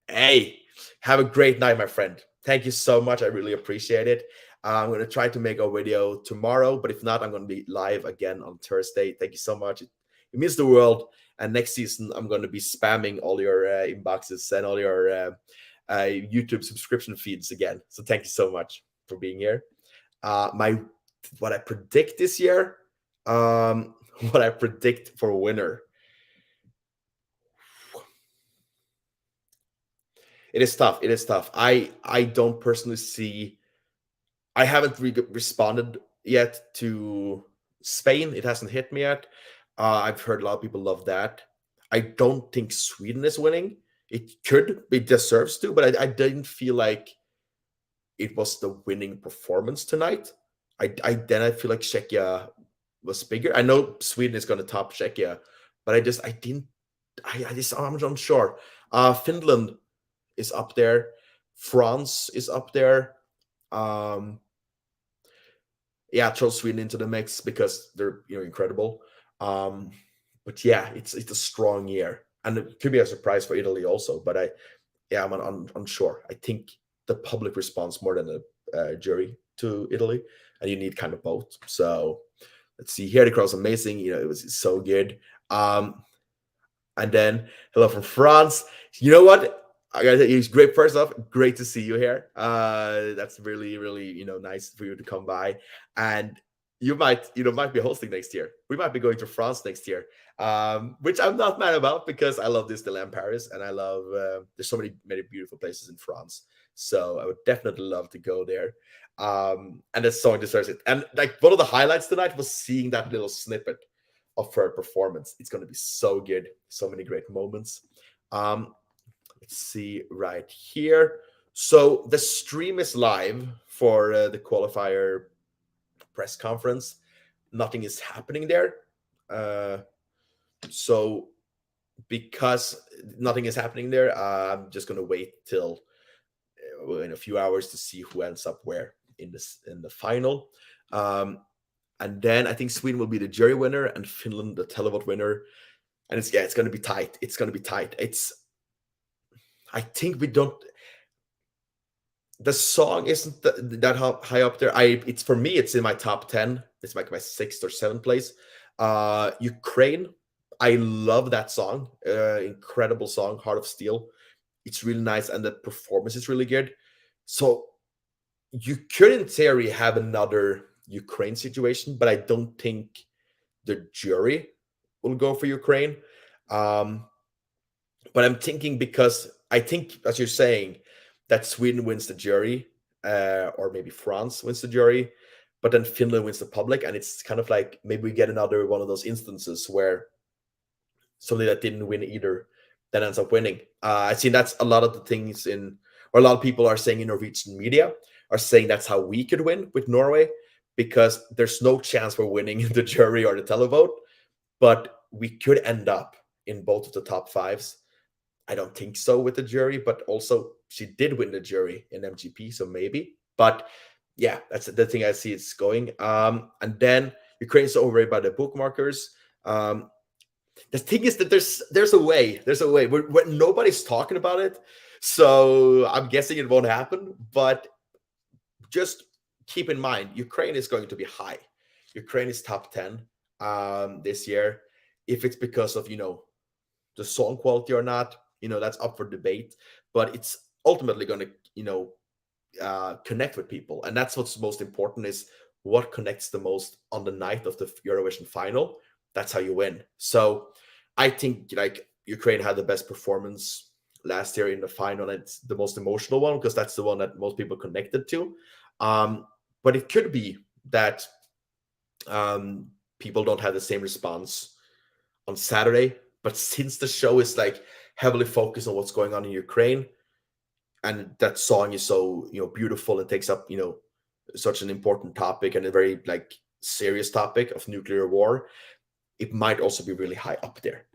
S1: Hey, have a great night, my friend. Thank you so much. I really appreciate it. I'm going to try to make a video tomorrow, but if not, I'm going to be live again on Thursday. Thank you so much. It means the world. And next season, I'm going to be spamming all your inboxes and all your YouTube subscription feeds again. So thank you so much for being here. What I predict this year, what I predict for a winner. It is tough. I don't personally see. I haven't responded yet to Spain. It hasn't hit me yet. I've heard a lot of people love that. I don't think Sweden is winning. It could. It deserves to, but I didn't feel like it was the winning performance tonight. I feel like Czechia was bigger. I know Sweden is going to top Czechia, but I'm unsure. Finland is up there. France is up there. Yeah, throw Sweden into the mix because they're incredible. But yeah, it's a strong year, and it could be a surprise for Italy also. But I'm unsure. I think the public responds more than the jury to Italy, and you need kind of both. So let's see here. The crowd's amazing. It was so good. And then hello from France. You know what? I gotta say, it's great. First off, great to see you here. That's really, really, nice for you to come by. And you might be hosting next year. We might be going to France next year, which I'm not mad about because I love Disneyland Paris, and I love there's so many beautiful places in France. So I would definitely love to go there. And that song deserves it. And one of the highlights tonight was seeing that little snippet of her performance. It's going to be so good. So many great moments. Let's see right here. So the stream is live for the qualifier press conference. Nothing is happening there. So because nothing is happening there, I'm just going to wait till in a few hours to see who ends up where in the final. And then I think Sweden will be the jury winner and Finland the televote winner. and it's going to be tight. It's going to be tight. I think we don't. The song isn't that high up there. It's for me. It's in my top 10. It's like my 6th or 7th place. Ukraine. I love that song. Incredible song, Heart of Steel. It's really nice, and the performance is really good. So you could, in theory, have another Ukraine situation, but I don't think the jury will go for Ukraine. But I'm thinking, because I think, as you're saying, that Sweden wins the jury, or maybe France wins the jury, but then Finland wins the public, and it's kind of like maybe we get another one of those instances where somebody that didn't win either then ends up winning. I've seen that's a lot of the things or a lot of people are saying in Norwegian media are saying that's how we could win with Norway, because there's no chance for winning the jury or the televote, but we could end up in both of the top 5s. I don't think so with the jury, but also she did win the jury in MGP, so maybe. But yeah, that's the thing I see it's going. And then Ukraine's overrated by the bookmarkers. The thing is that there's a way. Nobody's talking about it, so I'm guessing it won't happen. But just keep in mind, Ukraine is going to be high. Ukraine is top 10 this year. If it's because of the song quality or not, that's up for debate. But it's ultimately going to connect with people, and that's what's most important, is what connects the most on the night of the Eurovision final. That's how you win. So I think Ukraine had the best performance last year in the final. It's the most emotional one because that's the one that most people connected to. But it could be that people don't have the same response on Saturday. But since the show is heavily focused on what's going on in Ukraine, and that song is so beautiful and takes up such an important topic and a very serious topic of nuclear war, it might also be really high up there.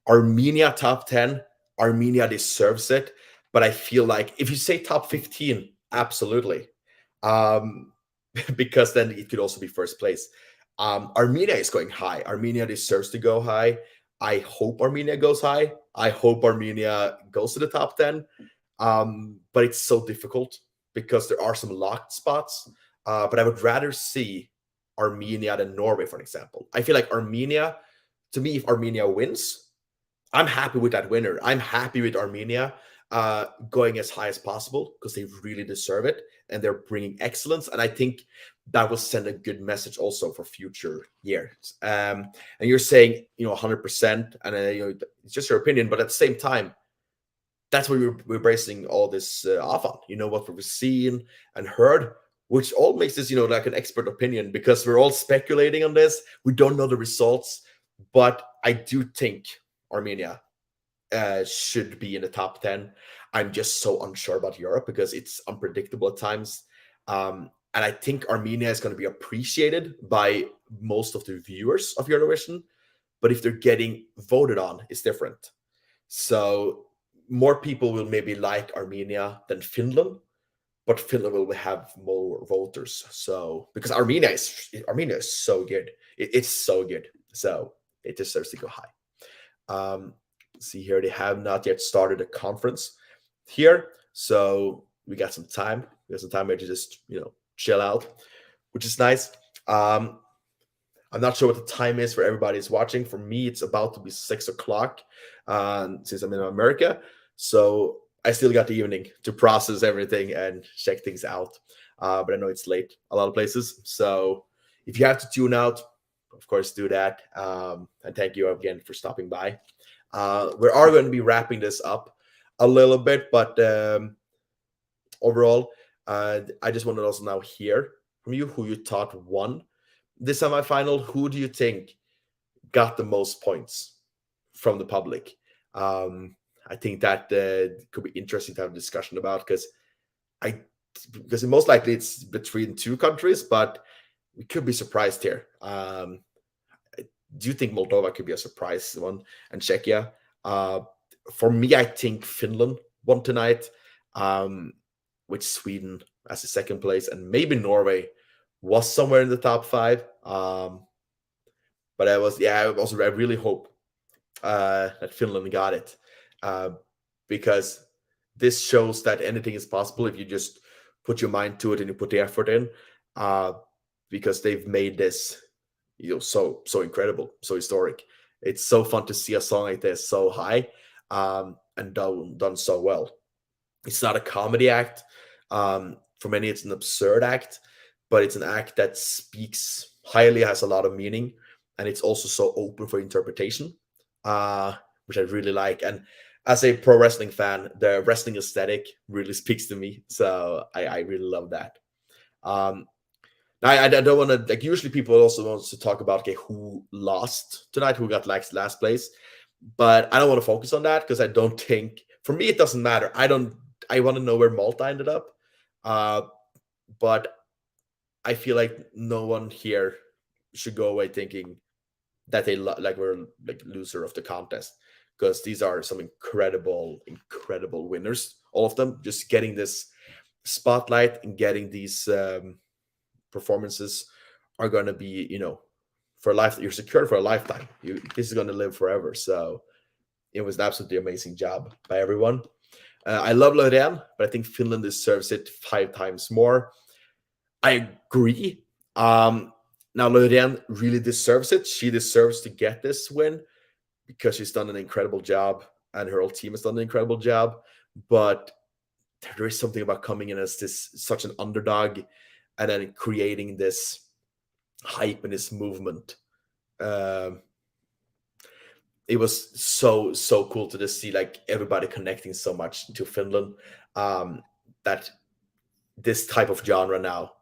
S1: Armenia top 10. Armenia deserves it, but I feel like if you say top 15, absolutely, because then it could also be first place. Armenia is going high. Armenia deserves to go high. I hope Armenia goes high. I hope Armenia goes to the top 10. But it's so difficult because there are some locked spots. But I would rather see Armenia than Norway, for example. I feel like Armenia, to me, if Armenia wins, I'm happy with that winner. I'm happy with Armenia going as high as possible because they really deserve it and they're bringing excellence. And I think that will send a good message also for future years. And you're saying, 100%, and it's just your opinion, but at the same time, that's what we're basing all this off on. What we've seen and heard, which all makes this, like an expert opinion, because we're all speculating on this. We don't know the results, but I do think Armenia should be in the top 10. I'm just so unsure about Europe because it's unpredictable at times. And I think Armenia is going to be appreciated by most of the viewers of Eurovision, but if they're getting voted on, it's different. So more people will maybe like Armenia than Finland, but Finland will have more voters. So because Armenia is so good, it's so good, so it deserves to go high. See here, they have not yet started a conference here, so we got some time. We got some time here to just chill out, which is nice. I'm not sure what the time is for everybody who's watching. For me, it's about to be 6 o'clock since I'm in America. So I still got the evening to process everything and check things out. But I know it's late a lot of places. So if you have to tune out, of course, do that. And thank you again for stopping by. We are going to be wrapping this up a little bit, but overall, I just want to also now hear from you who you thought won this semifinal. Who do you think got the most points from the public? I think that could be interesting to have a discussion about because most likely it's between two countries, but we could be surprised here. Do you think Moldova could be a surprise one and Czechia? For me, I think Finland won tonight, with Sweden as a second place, and maybe Norway was somewhere in the top 5. But I really hope that Finland got it, because this shows that anything is possible if you just put your mind to it and you put the effort in. Because they've made this, so incredible, so historic. It's so fun to see a song like this so high, and done so well. It's not a comedy act. For many, it's an absurd act, but it's an act that speaks highly, has a lot of meaning, and it's also so open for interpretation, which I really like. And as a pro wrestling fan, the wrestling aesthetic really speaks to me, so I really love that. I don't want to, like, usually people also want to talk about, okay, who lost tonight, who got last place, but I don't want to focus on that because I don't think, for me, it doesn't matter. I want to know where Malta ended up, but I feel like no one here should go away thinking that they were like loser of the contest, because these are some incredible winners, all of them, just getting this spotlight and getting these performances are going to be, for life. You're secured for a lifetime. This is going to live forever. So it was an absolutely amazing job by everyone. I love Loreen, but I think Finland deserves it 5 times more. I agree. Now Loreen really deserves it. She deserves to get this win because she's done an incredible job and her whole team has done an incredible job. But there is something about coming in as such an underdog and then creating this hype and this movement. It was so cool to just see like everybody connecting so much to Finland, that this type of genre now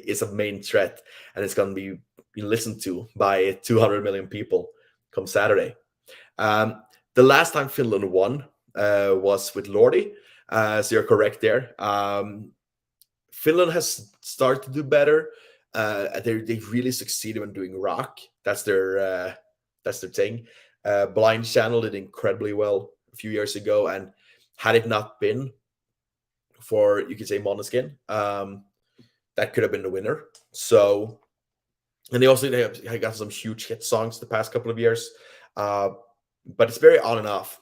S1: is a main threat, and it's going to be listened to by 200 million people come Saturday. The last time Finland won was with Lordi, so you're correct there. Finland has started to do better. They really succeeded when doing rock. That's their thing. Blind Channel did incredibly well a few years ago, and had it not been for, you could say, Måneskin, that could have been the winner. So, and they got some huge hit songs the past couple of years, but it's very on and off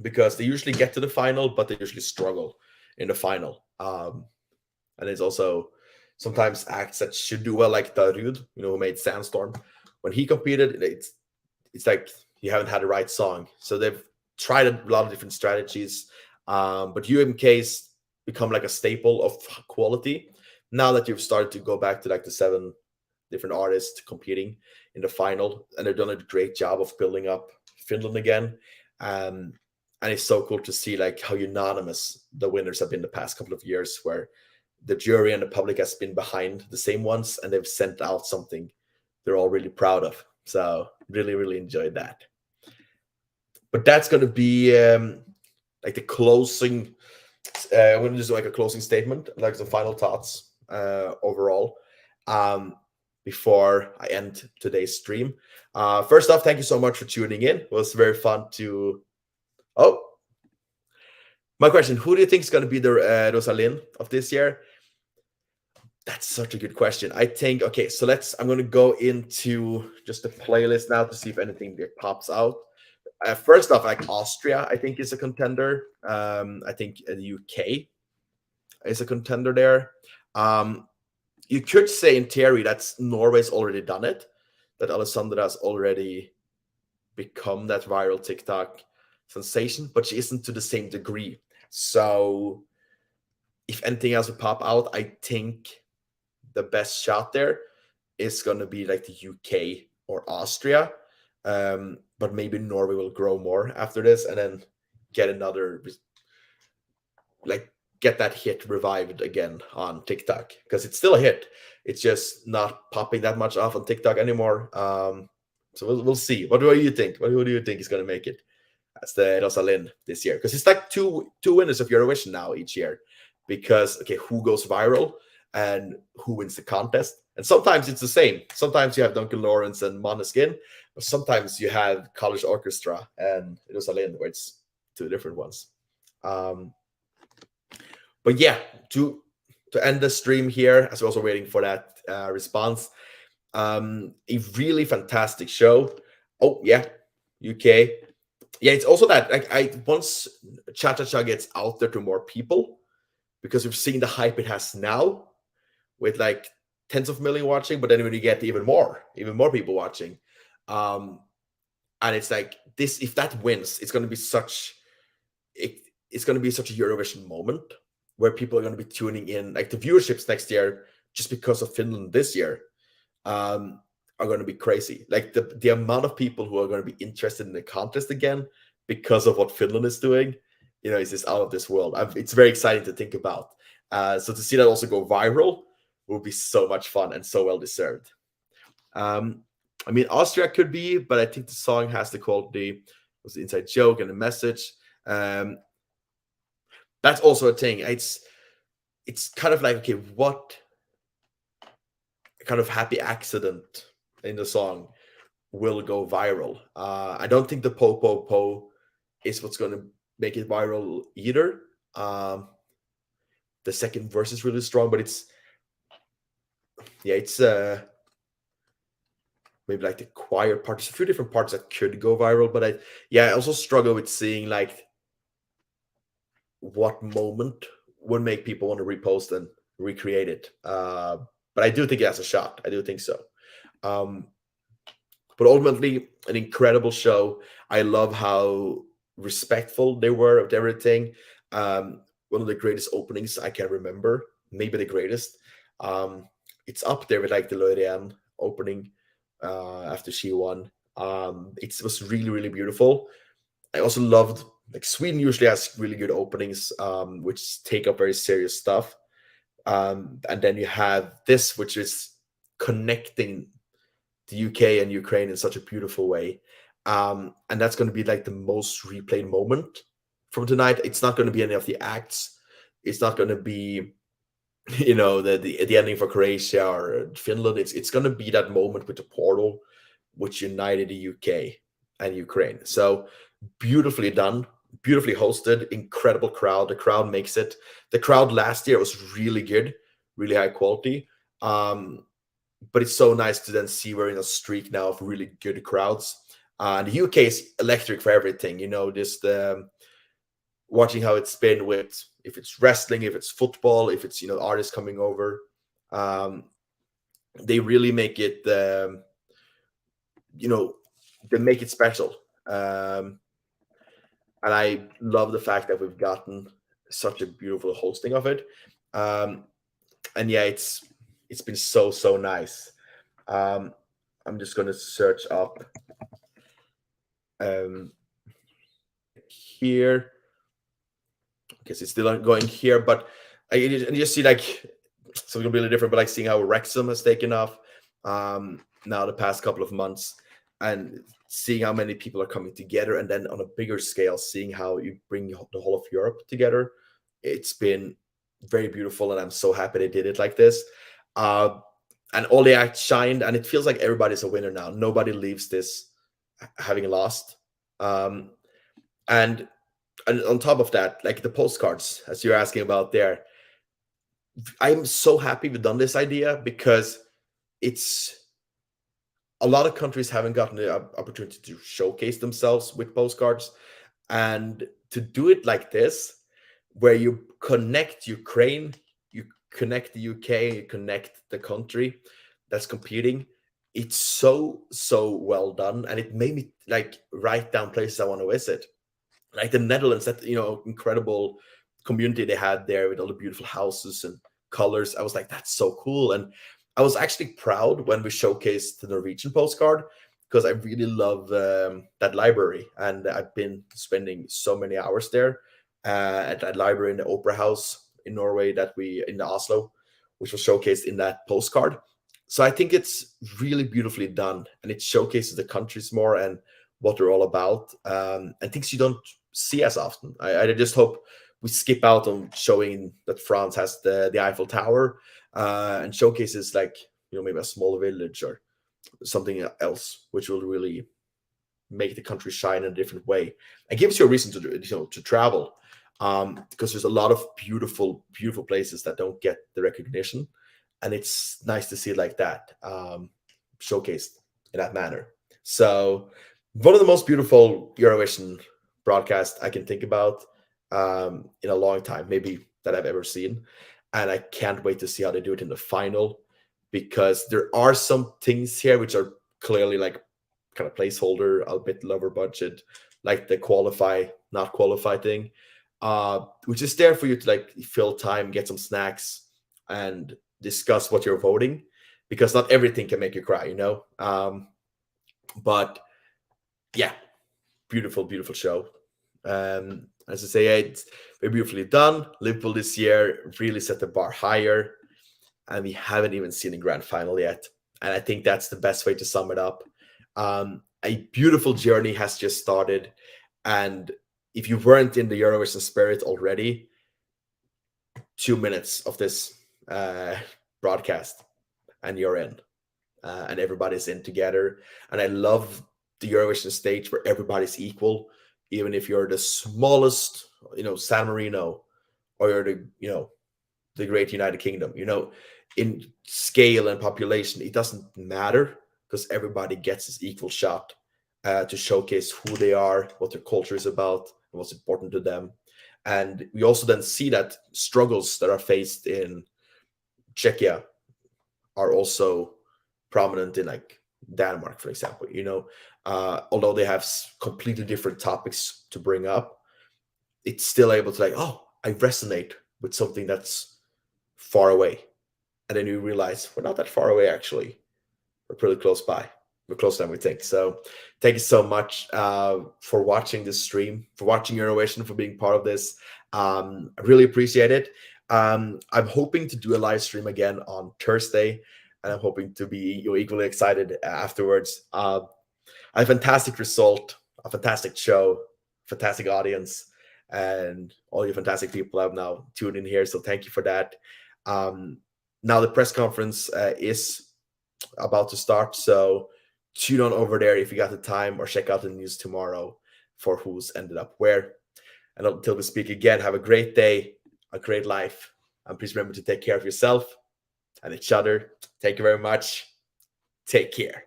S1: because they usually get to the final, but they usually struggle in the final. And it's also sometimes acts that should do well, like Darud, who made Sandstorm. When he competed, it's like you haven't had the right song. So they've tried a lot of different strategies, but UMK's become like a staple of quality now that you've started to go back to like the 7 different artists competing in the final, and they've done a great job of building up Finland again. And it's so cool to see like how unanimous the winners have been the past couple of years, where the jury and the public has been behind the same ones, and they've sent out something they're all really proud of. So really enjoyed that. But that's going to be like the closing. I'm going to just do like a closing statement, like some final thoughts overall, before I end today's stream. First off, thank you so much for tuning in. It was very fun to. Oh, my question: who do you think is going to be the Rosalind of this year? That's such a good question. I think, okay, so I'm going to go into just the playlist now to see if anything pops out. First off, like Austria, I think is a contender. I think the UK is a contender there. You could say in theory that's Norway's already done it, that Alessandra has already become that viral TikTok sensation, but she isn't to the same degree. So if anything else would pop out, I think the best shot there is going to be like the UK or Austria. But maybe Norway will grow more after this and then get another, like, get that hit revived again on TikTok, because it's still a hit. It's just not popping that much off on TikTok anymore. So we'll see. What do you think? What do you think is going to make it as the Rosalind this year? Because it's like two winners of Eurovision now each year. Because, okay, who goes viral and who wins the contest? And sometimes it's the same. Sometimes you have Duncan Lawrence and Måneskin, but sometimes you have College Orchestra and Rosalind, where it's 2 different ones. But yeah, to end the stream here, as we're also waiting for that response, a really fantastic show. Oh, yeah. UK. Yeah, it's also that like I once Cha Cha Cha gets out there to more people, because we've seen the hype it has now with like tens of million watching, but then when you get even more people watching, um, and it's like this. If that wins, it's going to be it's going to be such a Eurovision moment where people are going to be tuning in. Like the viewerships next year, just because of Finland this year, um, are going to be crazy. Like the amount of people who are going to be interested in the contest again because of what Finland is doing, is just out of this world. It's very exciting to think about. So to see that also go viral will be so much fun and so well deserved. I mean, Austria could be, but I think the song has the quality. It was the inside joke and the message. That's also a thing. It's kind of like, okay, what kind of happy accident in the song will go viral? I don't think the po po po is what's going to make it viral either. The second verse is really strong, but it's maybe like the choir part. There's a few different parts that could go viral, but I also struggle with seeing like what moment would make people want to repost and recreate it. But I do think it has a shot. I do think so. But ultimately, an incredible show. I love how respectful they were of everything. One of the greatest openings I can remember, maybe the greatest. It's up there with like the Loreen opening after she won. It was really, really beautiful. I also loved, like, Sweden usually has really good openings, which take up very serious stuff. And then you have this, which is connecting the UK and Ukraine in such a beautiful way. And that's going to be like the most replayed moment from tonight. It's not going to be any of the acts. It's not going to be, the ending for Croatia or Finland. It's going to be that moment with the portal, which united the UK and Ukraine. So beautifully done, beautifully hosted, incredible crowd. The crowd makes it. The crowd last year was really good, really high quality. But it's so nice to then see we're in a streak now of really good crowds. The UK is electric for everything, just watching how it's been with, if it's wrestling, if it's football, if it's, artists coming over. They really make it, they make it special. And I love the fact that we've gotten such a beautiful hosting of it. And yeah, it's been so nice. I'm just going to search up here. I guess it's still going here, but and you see like something really different, but like seeing how Wrexham has taken off now the past couple of months, and seeing how many people are coming together, and then on a bigger scale, seeing how you bring the whole of Europe together. It's been very beautiful, and I'm so happy they did it like this. And all the acts shined, and it feels like everybody's a winner now. Nobody leaves this having lost. And on top of that, like the postcards, as you're asking about there, I'm so happy we've done this idea, because it's a lot of countries haven't gotten the opportunity to showcase themselves with postcards, and to do it like this, where you connect Ukraine, you connect the UK, you connect the country that's competing. It's so well done, and it made me like write down places I want to visit, like the Netherlands. That incredible community they had there with all the beautiful houses and colors. I was like, that's so cool. And I was actually proud when we showcased the Norwegian postcard, because I really love that library, and I've been spending so many hours there at that library in the Opera House in Norway, in Oslo, which was showcased in that postcard. So I think it's really beautifully done, and it showcases the countries more and what they're all about, and things you don't see as often. I just hope we skip out on showing that France has the Eiffel Tower, and showcases like maybe a small village or something else, which will really make the country shine in a different way and gives you a reason to travel, because there's a lot of beautiful places that don't get the recognition, and it's nice to see it like that, showcased in that manner. So One of the most beautiful Eurovision broadcasts I can think about in a long time, maybe that I've ever seen. And I can't wait to see how they do it in the final, because there are some things here which are clearly like kind of placeholder, a bit lower budget, like the qualify, not qualify thing, which is there for you to like fill time, get some snacks, and discuss what you're voting, because not everything can make you cry, you know? But yeah, beautiful, beautiful show. As I say, it's very beautifully done. Liverpool this year really set the bar higher, and we haven't even seen a grand final yet. And I think that's the best way to sum it up. A beautiful journey has just started, and if you weren't in the Eurovision spirit already, 2 minutes of this broadcast, and you're in, and everybody's in together. And I love the Eurovision stage where everybody's equal, even if you're the smallest, San Marino, or you're the great United Kingdom, in scale and population, it doesn't matter, because everybody gets this equal shot to showcase who they are, what their culture is about, and what's important to them. And we also then see that struggles that are faced in Czechia are also prominent in like Denmark, for example. Although they have completely different topics to bring up, it's still able to like, oh, I resonate with something that's far away. And then you realize we're not that far away, actually. We're pretty close by. We're closer than we think. So thank you so much for watching this stream, for watching Eurovision, for being part of this. I really appreciate it. I'm hoping to do a live stream again on Thursday, and I'm hoping to be equally excited afterwards. A fantastic result, a fantastic show, fantastic audience, and all you fantastic people have now tuned in here. So thank you for that. Now the press conference is about to start, so tune on over there if you got the time, or check out the news tomorrow for who's ended up where. And until we speak again, have a great day, a great life, and please remember to take care of yourself and each other. Thank you very much. Take care.